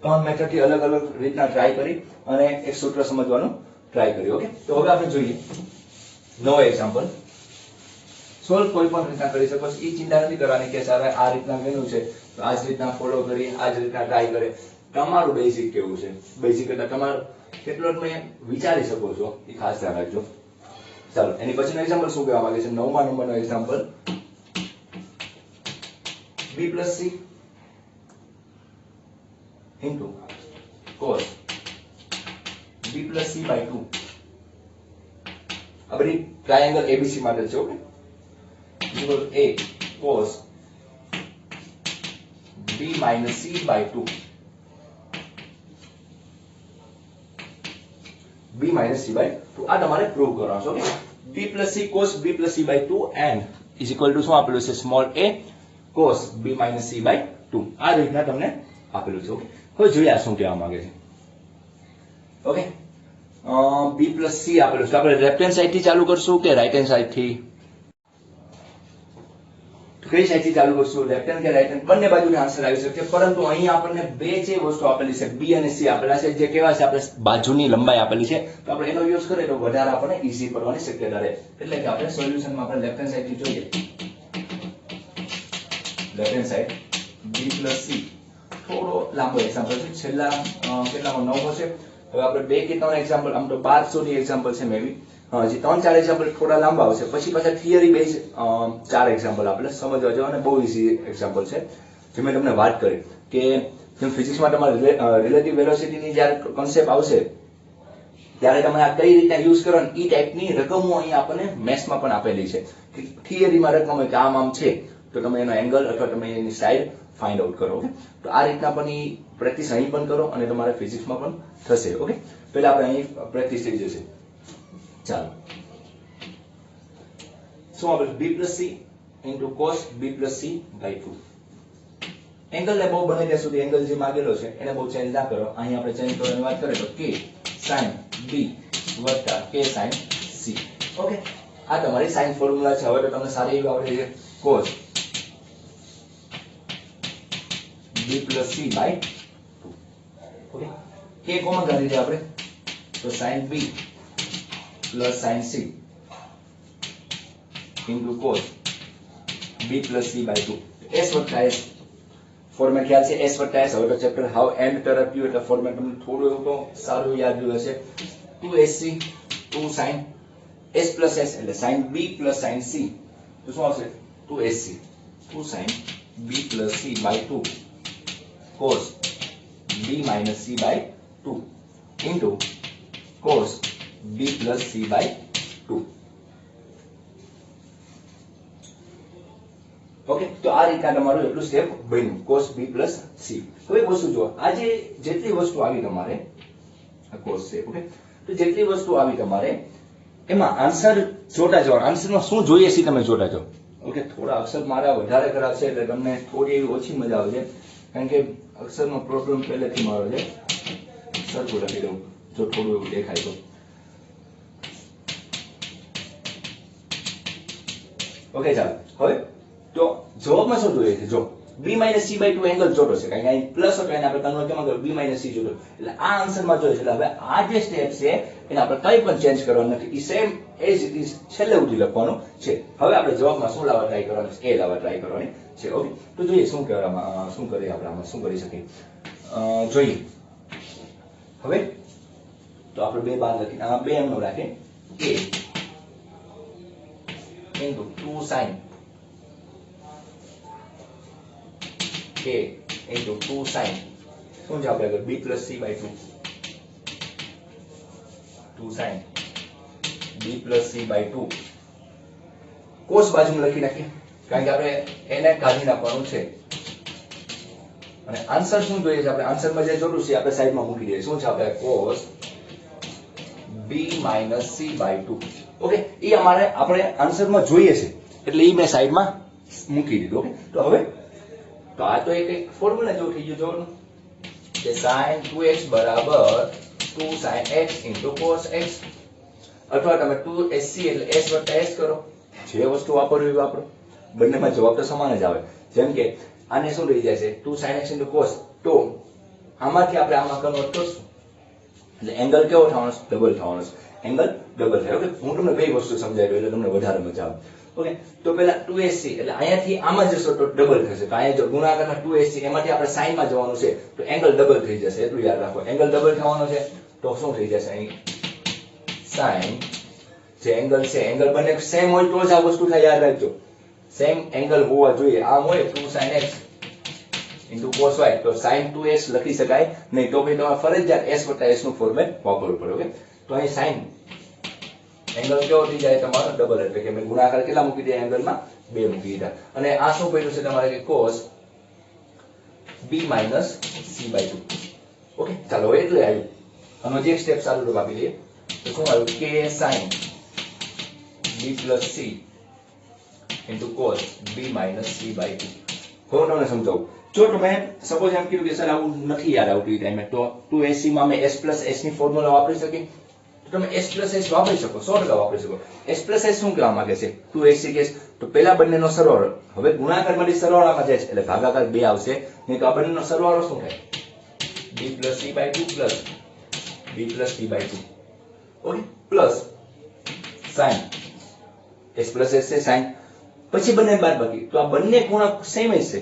ત્રણ મેથડ થી અલગ અલગ રીતના ટ્રાય કરી અને એક સૂત્ર સમજવાનું ટ્રાય કર્યું. ઓકે, તો હવે આપણે જોઈએ નવો એક્ઝામ્પલ. સોલ્વ કોઈ પણ રીતના કરી શકો છો, એ ચિંતા નથી કરવાની કે સાહેબ આ રીતના ગણ્યું છે તો આ જ રીતના ફોલો કરી આ જ રીતના ટ્રાય કરે. તમારું બેઝિક કેવું છે, બેઝિક એટલે તમારું કેટલો તમે વિચારી શકો છો એ ખાસ ધ્યાન રાખજો. ચાલો એની પછીનો એક્ઝામ્પલ શું કહેવા માંગે છે, 9મા નંબરનો example, b plus c into cos b plus c by 2. આ બધી ટ્રાયેંગલ ABC માટે છે. Okay, equal a cos b minus c by 2, b minus c by 2 આ તમારે પ્રૂવ કરવાનું છે. Okay, b plus c cos b plus c by 2 and is equal to શું આપેલું છે small a cos b minus c by 2. આ રીતના તમને આપેલું છે. ઓકે, હવે જોઈએ આ શું કહેવા માંગે છે. ઓકે, b plus c આપેલું છે. આપણે લેફ્ટ હેન્ડ સાઈડ થી ચાલુ કરશું કે રાઈટ હેન્ડ સાઈડ થી, કઈ સાઈડ થી ચાલુ કરશું, લેફ્ટ હેન્ડ કે રાઈટ હેન્ડ, બંને બાજુથી આન્સર આવી શકે. પરંતુ અહીં આપણને બે જે વસ્તુ આપેલી છે b અને c આપેલા છે, જે કેવા છે આપણે બાજુની લંબાઈ આપેલી છે, તો આપણે એનો યુઝ કરીએ તો વધારે આપણને ઈઝી પડવાની શક્યતા રહે. એટલે કે આપણે સોલ્યુશનમાં આપણે લેફ્ટ હેન્ડ સાઈડ થી જોઈએ, left hand side b plus c થોડો લાંબો એક્ઝામ્પલ છે, છેલ્લા કેટલામાં 9મો છે. હવે આપણે 2 કે 3 એક્ઝામ્પલ, આમ તો 12 સુધી એક્ઝામ્પલ છે મે બી, હજી 3-4 એક્ઝામ્પલ થોડા લાંબા આવશે, પછી પાછા થિયરી બેઝ 4 એક્ઝામ્પલ આપણે સમજવા જવા, અને બહુ ઈઝી એક્ઝામ્પલ છે જે મેં તમને વાત કરી કે જેમ ફિઝિક્સમાં તમારે રિલેટિવ વેલોસિટીની જ્યારે કોન્સેપ્ટ આવશે ત્યારે તમે આ કઈ રીતના યુઝ કરો ને ઈ ટાઈપની રકમો અહીં આપણને મેથ્સમાં પણ આપેલી છે. થિયરીમાં રકમ હોય કે આમ છે તો તમે એનો એંગલ અથવા તમે એની સાઈડ ફાઇન્ડ આઉટ કરો. ઓકે, તો આ રીતના પણ ઈ પ્રેક્ટિસ અહીં પણ કરો અને તમારે ફિઝિક્સમાં પણ થશે. ઓકે, પહેલા આપણે અહીં પ્રેક્ટિસ થઈ જશે. ચાલો, શું આપણે b + c into cos b + c by 2. Angle ને બહુ બને ત્યાં સુધી એંગલ જે માંગેલો છે એને બહુ ચેન્જ ના કરો. અહીં આપણે ચેન્જ કરવાની વાત કરીએ તો k sin b વત્તા k sin c. ઓકે, આ તમારી સાઇન ફોર્મ્યુલા છે. હવે તો તમને સારી એવી આવડે છે. cos b + c by 2. Okay, k common કાઢી દે આપણે તો sin b + sin c into cos b + c by 2. s વત્તા s ફોર્મેટ ખ્યાલ છે. s વત્તા s. હવે તો ચેપ્ટર હાવ એન્ડ તરફ ગયું એટલે ફોર્મેટ તમને થોડું એવું તો સારું યાદ રહ્યું હશે. 2sc 2 sin s + s એટલે sin b + sin c તો શું આવશે 2sc 2 sin b + c by 2 cos b - c by 2 into cos b + c by 2. Okay, તો આ રીતના તમારું એટલું સ્ટેપ બન્યું cos b + c. હવે એક વસ્તુ જુઓ, આ જેટલી વસ્તુ આવી તમારે આ cos છે. ઓકે, તો જેટલી વસ્તુ આવી તમારે એમાં આન્સર જોતા જાઓ. આન્સરમાં શું જોઈએ છે તમે જોતા જાઓ. ઓકે, થોડા અક્ષર મારા વધારે ખરાબ છે એટલે તમને થોડી એવી ઓછી મજા આવશે કારણ કે અક્ષરનો પ્રોબ્લેમ પહેલેથી મારો છે. સરખું લખી દઉં જો થોડું એવું દેખાય તો. ઓકે, ચાલો હવે તો જવાબમાં શું જોઈએ છે? જો b - c by 2 એંગલ જોતો છે કારણ કે અહીં પ્લસ હતો એને આપણે કન્વર્ટ કેમાં કર્યું b - c જોતો એટલે આ આન્સરમાં જોઈએ છે. એટલે હવે આ જે સ્ટેપ છે એને આપણે કંઈ પણ ચેન્જ કરવાનું નથી. ઈ સેમ એઝ ઇટ ઇઝ છેલ્લે સુધી લખવાનું છે. હવે આપણે જવાબમાં શું લાવવા ટ્રાય કરવાનું છે? a લાવવા ટ્રાય કરવાની છે. ઓકે, તો જોઈએ શું કહેવામાં શું કરીએ આપણે આમાં શું કરી શકીએ જોઈએ. હવે તો આપણે બે બાદ લખીએ આ બે એમનો રાખીએ a into 2 sin k into 2 sin શું છે આપણે b + c by 2 2 sin b + c by 2 cos બાજુમાં લખી નાખીએ કારણ કે આપણે એને કાઢી નાખવાનું છે અને આન્સર શું જોઈએ છે? આપણે આન્સરમાં જે જોતું છે આપણે સાઈડમાં મૂકી દઈએ. શું છે આપણે cos b - c by 2. Okay, એ અમારે આપણે આન્સરમાં જોઈએ છે એટલે એ મેં સાઈડમાં મૂકી દીધું. ઓકે, તો હવે તો આ તો એક ફોર્મ્યુલા જેવું થઈ ગયું જોવાનું કે sin 2x = 2 sin x into cos x અથવા તમે 2sc એટલે s વત્તા s કરો. જે વસ્તુ વાપરવી એ વાપરો. બંનેમાં જવાબ તો સમાન જ આવે. જેમ કે આને શું થઈ જાય છે 2 sin x into cos, તો આમાંથી આપણે આમાં કન્વર્ટ કરશું એટલે એંગલ કેવો થવાનો છે? ડબલ થવાનો છે. એંગલ ડબલ થાય. ઓકે, હું તમને બે વસ્તુ સમજાવી એટલે તમને વધારે મજા આવે. ઓકે, તો પેલા 2sc એટલે અહીંયાથી આમાં જશો તો ડબલ થશે. તો અહીંયા જો ગુણાકારના 2sc એમાંથી આપણે સાઈન માં જવાનું છે તો એંગલ ડબલ થઈ જશે. એટલું યાદ રાખો. એંગલ ડબલ થવાનો છે તો શું થઈ જશે? અહીં સાઈન જે એંગલ છે એંગલ બંને સેમ હોય તો જ આ વસ્તુ થાય. યાદ રાખજો, સેમ એંગલ હોવા જોઈએ. આમ હોય 2 sin x into cos y તો sin 2s લખી શકાય નહીં. તો ભાઈ તમારે ફરજિયાત s વત્તા s નું ફોર્મેટ વાપરવું પડે. ઓકે, તો અહીં sin એંગલ કેવો થઈ જાય તમારો? ડબલ. એટલે કે મેં ગુણાકાર કેટલા મૂકી દીધા? એંગલમાં 2 મૂકી દીધા. અને આ શું પડ્યું છે તમારે કે cos b - c by 2. Okay, ચાલો એટલે આવ્યું. આનો જે સ્ટેપ સારું તો આપી દઈએ તો શું આવ્યું? k sin b + c into cos b - c by 2. હું તમને સમજાવું. જો તમે સપોઝ એમ કીધું કે સર આવું નથી યાદ આવતું એ ટાઈમે તો 2sc માં અમે s + s ની ફોર્મ્યુલા વાપરી શકીએ તો તમે s + s વાપરી શકો. 100% વાપરી શકો. s + s શું કહેવા માંગે છે? 2sc કે તો પેલા બંનેનો સરવાળો. હવે ગુણાકારમાંથી સરવાળામાં જાય છે એટલે ભાગાકાર 2 આવશે. નહીં તો આ બંનેનો સરવાળો શું થાય? b + c by 2 plus b + c by 2. Okay, plus sin s + s છે sin પછી બંને બાદબાકી. તો આ બંને ખૂણા સેમ જ છે,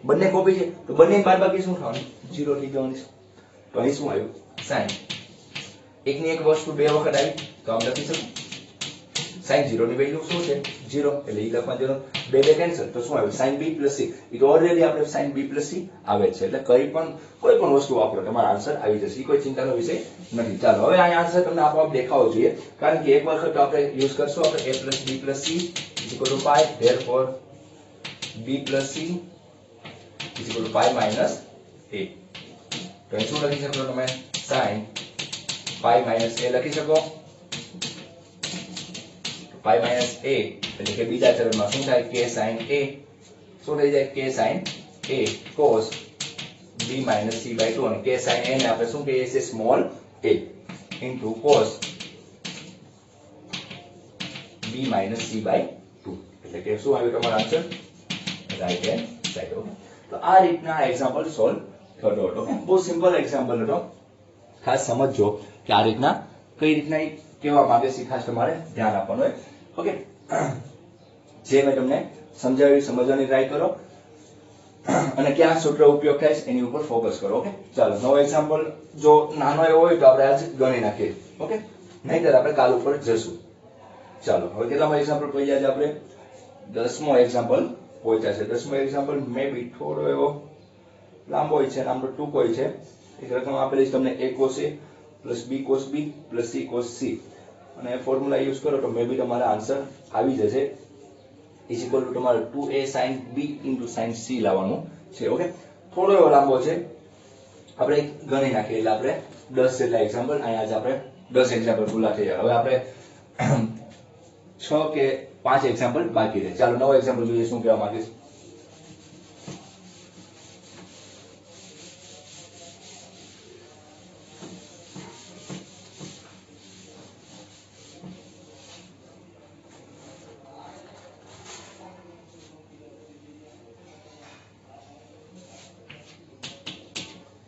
બંને કોપી છે તો બંને બાદબાકી શું થવાનું? 0 થઈ જવાની છે. તો અહીં શું આવ્યું? sin એકની એક વસ્તુ બે વખત આવી તો આમ લખી શકું sin 0 ની વેલ્યુ શું છે 0 એટલે ઈ લખવા જરૂર બે બે કેન્સલ તો શું આવે sin b plus c ઈ તો ઓલરેડી આપણે sin b plus c આવે છે એટલે કોઈ પણ વસ્તુ વાપરો તમારો આન્સર આવી જશે ઈ કોઈ ચિંતાનો વિષય નથી ચાલો હવે આ આન્સર તમને આપોઆપ દેખાવો જોઈએ કારણ કે એક વખત આપણે યુઝ કરશું આપણે a plus b plus c = pi therefore b plus c = pi minus a તો શું લખી શકો તમે sin pi minus a લખી શકો pi minus a એટલે કે બીજા ચરણમાં શું થાય k sin a શું થઈ જાય k sin a cos b minus c by 2 અને k sin a ને આપણે શું કહીએ છીએ small a into cos b minus c by 2 એટલે કે શું આવ્યું તમારો answer right hand side okay તો આ રીતના એક્ઝામ્પલ સોલ્વ કરતો હતો ઓકે બહુ સિમ્પલ એક્ઝામ્પલ હતો ખાસ સમજજો કે આ રીતના કઈ રીતના કેવા માંગે છે ખાસ તમારે ધ્યાન આપવાનું હોય ઓકે જે મેં તમને સમજાવી સમજવાની ટ્રાય કરો અને ક્યાં સૂત્ર ઉપયોગ થાય છે એની ઉપર ફોકસ કરો ઓકે ચાલો નવો એક્ઝામ્પલ જો નાનો એવો હોય તો આપણે આજ ગણી નાખીએ ઓકે નહીંતર આપણે કાલ ઉપર જશું ચાલો હવે કેટલામાં એક્ઝામ્પલ પહોંચ્યા છે આપણે 10મો એક્ઝામ્પલ પહોંચ્યા છે 10મો એક્ઝામ્પલ મે બી થોડો એવો લાંબો હોય છે અને આમ ટૂંકો હોય છે એક રકમ આપેલી છે તમને a cos a plus b cos b plus c cos c અને ફોર્મ્યુલા યુઝ કરો તો મે બી તમારા આન્સર આવી જશે ઇઝ ઇક્વલ ટુ તમારે 2a sin b into sin c લાવવાનું છે ઓકે થોડો એવો લાંબો છે આપણે ગણી નાખીએ એટલે આપણે 10 જેટલા એક્ઝામ્પલ અહીંયા જ આપણે 10 એક્ઝામ્પલ પૂરા થઈ જાય હવે આપણે 6 કે 5 એક્ઝામ્પલ બાકી રહે ચાલો નવો એક્ઝામ્પલ જોઈએ શું કહેવા માંગે છે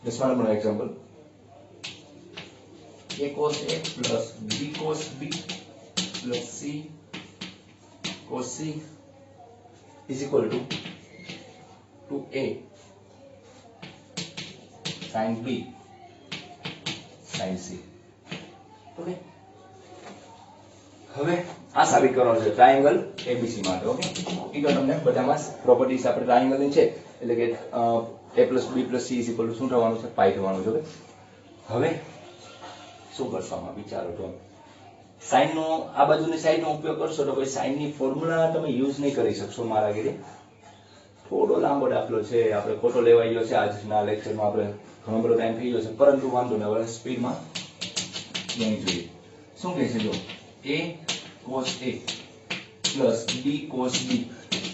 This one is example. A cos A plus B cos B plus C cos C is equal to A sin B sin C. Okay. હવે આ સાબિત કરવાનું છે ટ્રાયેંગલ ABC માટે ઓકે ઈ તો તમને બધામાં પ્રોપર્ટીઝ આપણે ટ્રાયેંગલ ની છે એટલે કે a plus b plus c is equal to શું થવાનું છે પાઈ થવાનું છે હવે શું કરશો આમાં વિચારો તો સાઈન નો આ બાજુની સાઈડ નો ઉપયોગ કરશો તો કોઈ સાઈન ની ફોર્મ્યુલા તમે યુઝ નહીં કરી શકશો મારા ઘરે થોડો લાંબો દાખલો છે આપણે ખોટો લેવાઈ ગયો છે આજના લેક્ચરમાં આપણે ઘણો બધો ટાઈમ થઈ ગયો છે પરંતુ વાંધો નહીં હવે સ્પીડમાં ગણી જોઈએ શું કહે છે જો a cos a plus b cos b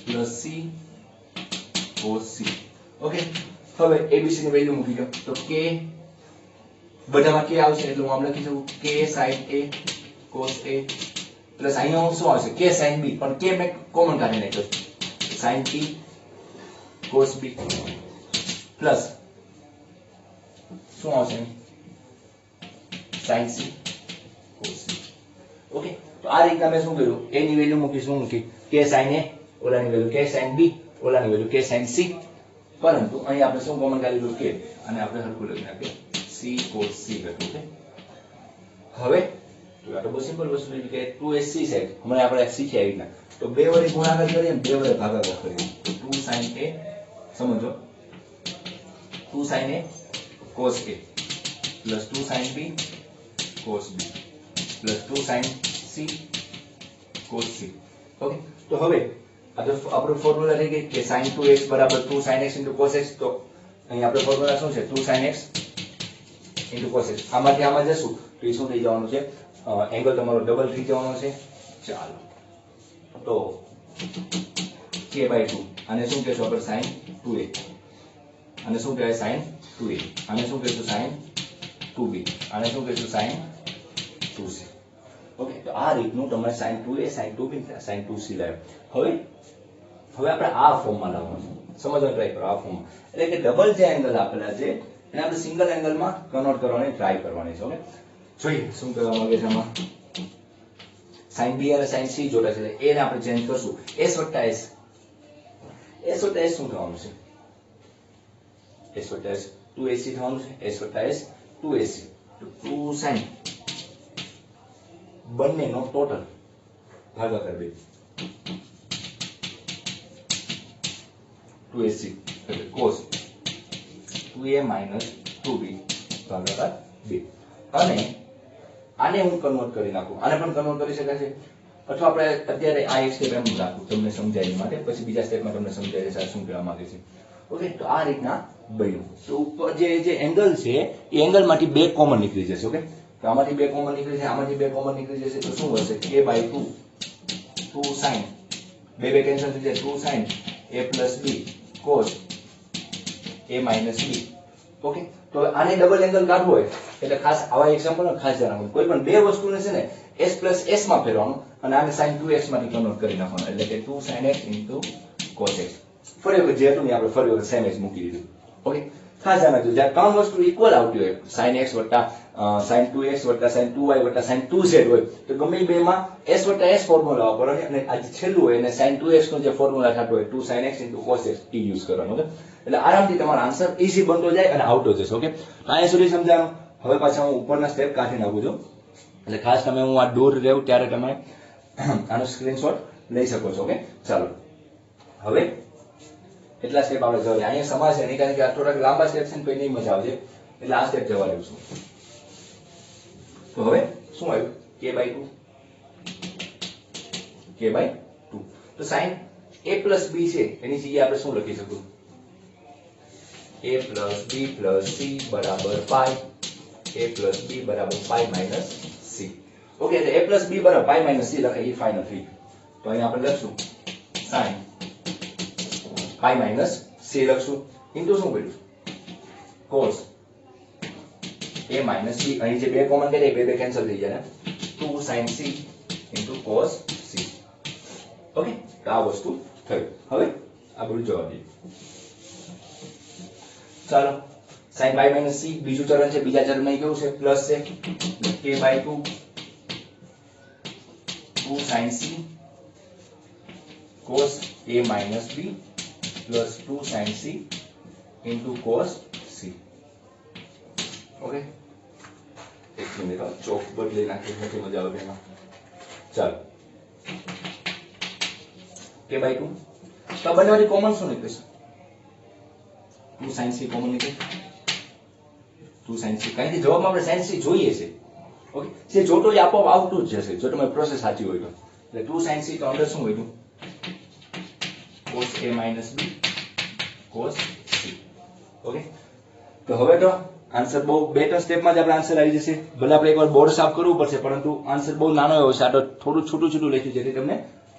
plus c cos c okay હવે abc ની વેલ્યુ મૂકી દો તો k બધામાં k આવશે એટલે હું આમ લખી શકું k sin a cos a plus અહીંયા શું આવશે k sin b પણ k મેં કોમન કાઢી નાખ્યો sin b cos b plus શું આવશે sin c cos c okay તો આ રીતના મેં શું કર્યું a ની વેલ્યુ મૂકી શું મૂકી k sin a ઓલાની વેલ્યુ k sin b ઓલાની વેલ્યુ k sin c પરંતુ અહીં આપણે શું કોમન કાઢી લીધું કે અને આપણે હરખું લખી નાખીએ c cos c લખ્યું છે હવે તો આ તો બહુ સિમ્પલ વસ્તુ છે કે 2ac છે હમણાં આપણે શીખ્યા આવી રીતના તો બે વડે ગુણાકાર કરીએ ને બે વડે ભાગાકાર કરીએ તો 2 sin a સમજો 2 sin a cos a plus 2 sin b cos b plus 2 sin c cos c okay તો હવે આપણો ફોર્મ્યુલા થઈ ગઈ કે sin 2x બરાબર 2 sin x cos x તો અહીં આપણો ફોર્મ્યુલા શું છે 2 sin x cos x આમાંથી આમાં જશું તો એ શું થઈ જવાનું છે એંગલ તમારો ડબલ થઈ જવાનો છે ચાલો તો k/2 આને શું કહેશું આપણે sin 2a આને શું કહેવાય sin 2a આને શું કહેશું sin 2b આને શું કહેશું sin 2c ઓકે તો આ રીતનું તમારે sin 2a sin 2b sin 2c લાવે હવે આપણે આ ફોર્મમાં લાવવાનું છે સમજવાનો ટ્રાય કરો આ ફોર્મમાં એટલે કે ડબલ જે એંગલ આપેલા છે એને આપણે સિંગલ એંગલમાં કન્વર્ટ કરવાની ટ્રાય કરવાની છે ઓકે જોઈએ શું કરવા માંગે છે આમાં sin b અને sin c જોડે છે એ ને આપણે ચેન્જ કરશું s s શું થવાનું છે s 2ac થવાનું છે s 2ac તો 2 sin બંનેનો ટોટલ ભાગાકાર 2 2ac એટલે cos 2a minus 2b ભાગાકાર 2 અને આને હું કન્વર્ટ કરી નાખું, આને પણ કન્વર્ટ કરી શકાય છે, અથવા આપણે અત્યારે આ એક સ્ટેપ એમ રાખું તમને સમજાય માટે, પછી બીજા સ્ટેપમાં તમને સમજાય છે શું કહેવા માંગે છે. ઓકે, તો આ રીતના બન્યું. તો ઉપર જે એંગલ છે એ એંગલ માંથી બે કોમન નીકળી જશે. ઓકે, તો આમાંથી બે કોમન નીકળી જશે, આમાંથી બે કોમન નીકળી જશે, તો શું હશે a/2 2 sin, બે કેન્સલ થઈ જાય, 2 sin a plus b cos a minus b. Okay, તો આને ડબલ એંગલ કાઢવો હોય એટલે ખાસ આવા એક્ઝામ્પલ ખાસ ધ્યાન રાખવું. કોઈ પણ બે વસ્તુને છે ને s plus s માં ફેરવવાનું અને આને sin 2x માંથી કન્વર્ટ કરી નાખવાનું, એટલે કે 2 sin x into cos x. ફરી વખત જે હતું ને આપણે ફરી વખત સેમ x મૂકી દીધું. ઓકે, ખાસ ધ્યાન રાખજો, જ્યારે ત્રણ વસ્તુ ઇક્વલ આવતી હોય, sin x વત્તા sin 2x વત્તા sin 2y વત્તા sin 2z હોય, તો ગમે બેમાં s વત્તા s ફોર્મ્યુલા વાપરવાનો અને આ જે છેલ્લું હોય એને sin 2x નો જે ફોર્મ્યુલા થતો હોય 2 sin x into cos x એ યુઝ કરવાનો. ઓકે, એટલે આરામથી તમારો આન્સર ઈઝી બનતો જાય અને આવતો જશે. ઓકે, અહીંયા સુધી સમજાણું. હવે પાછા હું ઉપરના સ્ટેપ કાઢી નાખું છું, એટલે ખાસ તમે હું આ દૂર રહેવું ત્યારે તમે આનો સ્ક્રીનશોટ લઈ શકો છો. ઓકે, ચાલો હવે એટલા સ્ટેપ આપણે જવા દે. અહીંયા સમાસ છે નહીં, કારણ કે આ થોડાક લાંબા સ્ટેપ છે ને પછી નહીં મજા આવશે, એટલે આ સ્ટેપ જવા દઉં છું. તો હવે શું આવ્યું k/2 k/2. તો sin a plus b છે એની જગ્યાએ આપણે શું લખી શકું, a plus b plus c બરાબર pi, a plus b બરાબર pi minus c. ઓકે, એટલે a plus b બરાબર pi minus c લખાય એ ફાઇનલ થઈ ગયું. તો અહીંયા આપણે લખશું sin pi minus c લખશું ઇન્ટુ શું કર્યું cos a minus b. અહીં જે બે કોમન કર્યા બે કેન્સલ થઈ જાય ને, 2 sin c into cos c. Okay, તો આ વસ્તુ થઈ. હવે આ બધું જવાબ દઈએ. ચાલો, sin pi minus c બીજું ચરણ છે, બીજા ચરણમાં કેવું છે પ્લસ છે, k/2 2 sin c cos a minus b plus 2 sin c into cos c. Okay, એક મિનિટ ચોક બદલી નાખી, નથી મજા આવે એમાં. ચાલો, k/2 તો બંનેમાંથી કોમન શું નીકળશે, 2 sin c કોમન નીકળે, 2 sin c, કારણ કે જવાબમાં આપણે sin c જોઈએ છે. ઓકે, જે જોતો એ આપોઆપ આવતું જ જશે જો તમારી પ્રોસેસ સાચી હોય તો. એટલે 2 sin c તો અંદર શું હોય cos a minus b cos c. Okay, તો હવે તો આન્સર બહુ બે ત્રણ સ્ટેપમાં જ આપણે આન્સર આવી જશે. ભલે આપણે એકવાર બોર્ડ સાફ કરવું પડશે, પરંતુ આન્સર બહુ નાનો એવો છે. આ તો થોડું છૂટું છૂટું લખ્યું છે એટલે તમને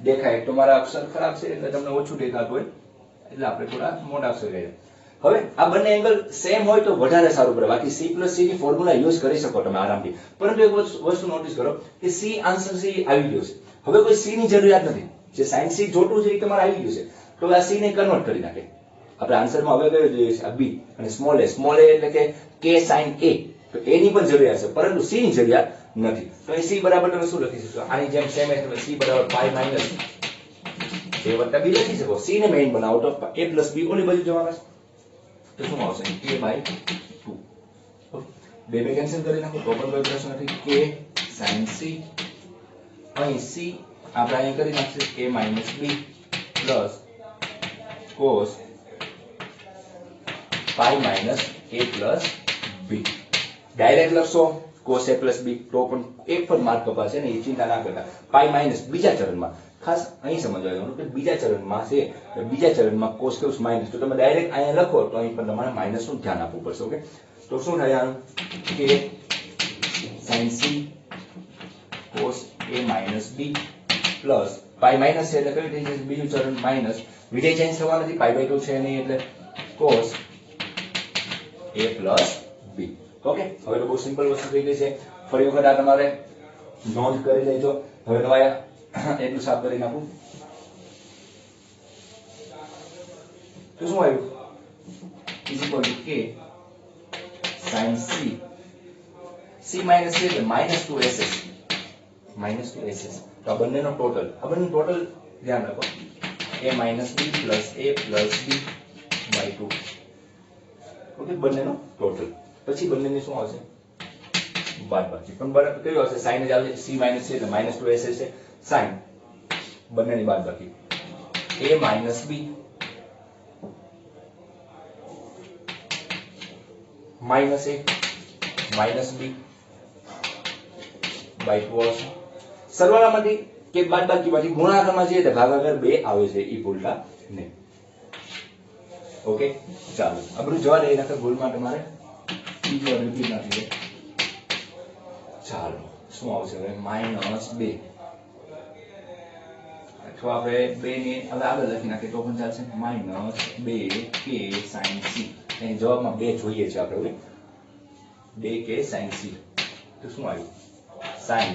દેખાય. તો મારા અક્ષર ખરાબ છે એટલે તમને ઓછું દેખાતું હોય, એટલે આપણે થોડા મોટા અક્ષર કર્યા. હવે આ બંને એંગલ સેમ હોય તો વધારે સારું પડે. બાકી c plus c ની ફોર્મ્યુલા યુઝ કરી શકો તમે આરામથી, પરંતુ એક વસ્તુ નોટિસ કરો કે c આન્સર c આવી ગયો છે. હવે કોઈ c ની જરૂરિયાત નથી, જે sin c જોતું છે એ તમારે આવી ગયું છે, તો આ c ને કન્વર્ટ કરી નાખે. આપણે આન્સરમાં હવે કયો જોઈએ છે, આ b અને સ્મોલ a એટલે કે k sin a, તો a ની પણ જરૂરિયાત છે પરંતુ c ની જરૂરિયાત નથી. તો અહીં c બરાબર તમે શું લખી શકો, આની જેમ સેમ તમે c બરાબર pi minus a વત્તા b લખી શકો. c ને મેઈન બનાવો તો a plus b ઓલી બાજુ જવાના છે, તો શું આવશે k/2. બે કેન્સલ કરી નાખો તો પણ કોઈ પ્રશ્ન નથી. k sin c, અહીં c આપણે અહીં કરી નાખશું a minus b plus cos pi minus a plus b. Direct લખશો cos a plus b તો પણ એક પર માર્ક કપાશે ને, એ ચિંતા ના કરતા. pi minus બીજા ચરણમાં, ખાસ અહીં સમજવાનું કે બીજા ચરણમાં છે, બીજા ચરણમાં cos કેવું માઇનસ, તો તમે ડાયરેક્ટ અહીંયા લખો તો અહીં પણ તમારે માઇનસ નું ધ્યાન આપવું પડશે. ઓકે, તો શું થાય આનું k sin c cos a minus b plus pi minus છે એટલે કઈ થઈ જશે બીજું ચરણ માઇનસ, વિધેય ચેન્જ થવા નથી, pi/2 છે નહીં એટલે cos a plus b. Okay, હવે તો બહુ સિમ્પલ વસ્તુ થઈ ગઈ છે. ફરી વખત આ તમારે નોંધ કરી લેજો. હવે નવા એટલું સાફ કરી નાખું તો શું આવ્યું is equal to k sin c, c minus c એટલે -2ss, -2ss. તો આ બંનેનો ટોટલ, આ બંનેનો ટોટલ ધ્યાન રાખો, a minus b plus a plus b by 2. Okay, બંનેનો ટોટલ. પછી બંનેની શું આવશે બાદબાકી, પણ બરાબર કયું આવશે, sin જ આવશે. c minus c એટલે -2ss છે, sin બંનેની બાદબાકી a minus b minus a minus b by 2 આવશે. સરવાળામાંથી કે બાદબાકીમાંથી ગુણાકારમાં જઈએ તો ભાગાકાર 2 આવે છે એ ભૂલતા નહીં. ઓકે ચાલો આ બધું જવા દે. એના ભૂલમાં તમારે બીજું રિપીટ નાખી દે. ચાલો શું આવશે હવે -2 અથવા આપણે 2 ને હવે આગળ લખી નાખીએ તો પણ ચાલશે. -2k sin c. અહીં જવાબમાં 2 જોઈએ છે આપણે. 2k sin c તો શું આવ્યું? sin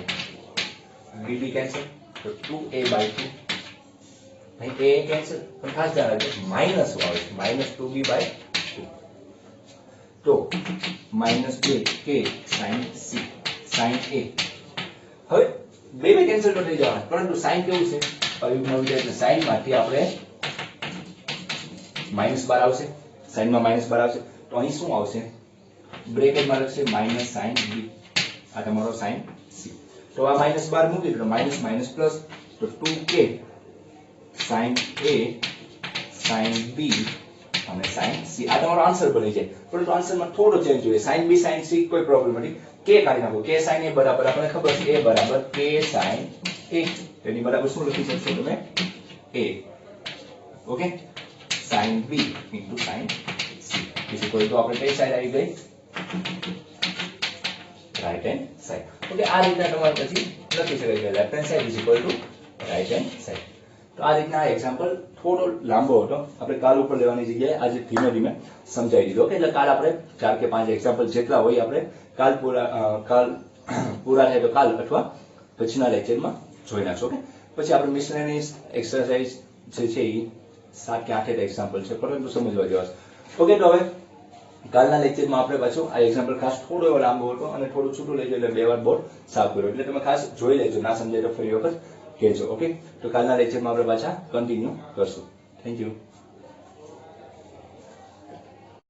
bb કેન્સલ તો 2a by 2. અહીં a કેન્સલ પણ ખાસ ધ્યાન રાખજો માઈનસ આવે છે -2b by 2 તો -2k sin c sin a. હવે બે કેન્સલ તો થઈ જવાના પરંતુ sin કેવું છે? અયુગ્મ વિધેય એટલે sin માંથી આપણે -12 આવશે. sin માં -12 આવશે તો અહીં શું આવશે? બ્રેકેટમાં લખશે -sin b. આ તમારો sin c. તો આ -12 મૂકી દો માઈનસ માઈનસ પ્લસ તો 2k sin a sin b અને sin c. આ તમારો આન્સર બની જાય પરંતુ આન્સરમાં થોડો ચેન્જ જોઈએ. sin b sin c કોઈ પ્રોબ્લેમ નથી. k કાઢી નાખો. k sin a બરાબર આપણને ખબર છે a બરાબર k sin a. તેની બરાબર શું લખી શકશો તમે? a. Okay sin b into sin c is equal two આપણે કઈ સાઈડ આવી ગઈ? Right hand side. ઓકે આ રીતના તમારે પછી લખી શકાય કે left hand side is equal to right hand side. તો આ રીતના આ એક્ઝામ્પલ થોડો લાંબો હતો. આપણે કાલ ઉપર લેવાની જગ્યાએ આજે ધીમે ધીમે સમજાવી દીધો. ઓકે એટલે કાલ આપણે 4 કે 5 એક્ઝામ્પલ જેટલા હોય આપણે કાલ પૂરા થાય તો કાલ અથવા પછીના લેક્ચરમાં જોઈ નાખશો. ઓકે પછી આપણે મિસલેનિયસ એક્સરસાઇઝ જે છે એ 7 કે 8 એક્ઝામ્પલ છે પરંતુ સમજવા જેવા છે. ઓકે તો હવે કાલના લેક્ચરમાં આપણે પાછું આ એક્ઝામ્પલ ખાસ થોડો એવો લાંબો હતો અને થોડું છૂટું લેજો એટલે 2 વાર બોર્ડ સાફ કર્યો એટલે તમે ખાસ જોઈ લેજો. ના સમજાય તો ફરી વખત કહેજો. ઓકે તો કાલના લેક્ચરમાં આપણે પાછા કન્ટિન્યુ કરશું. Thank you.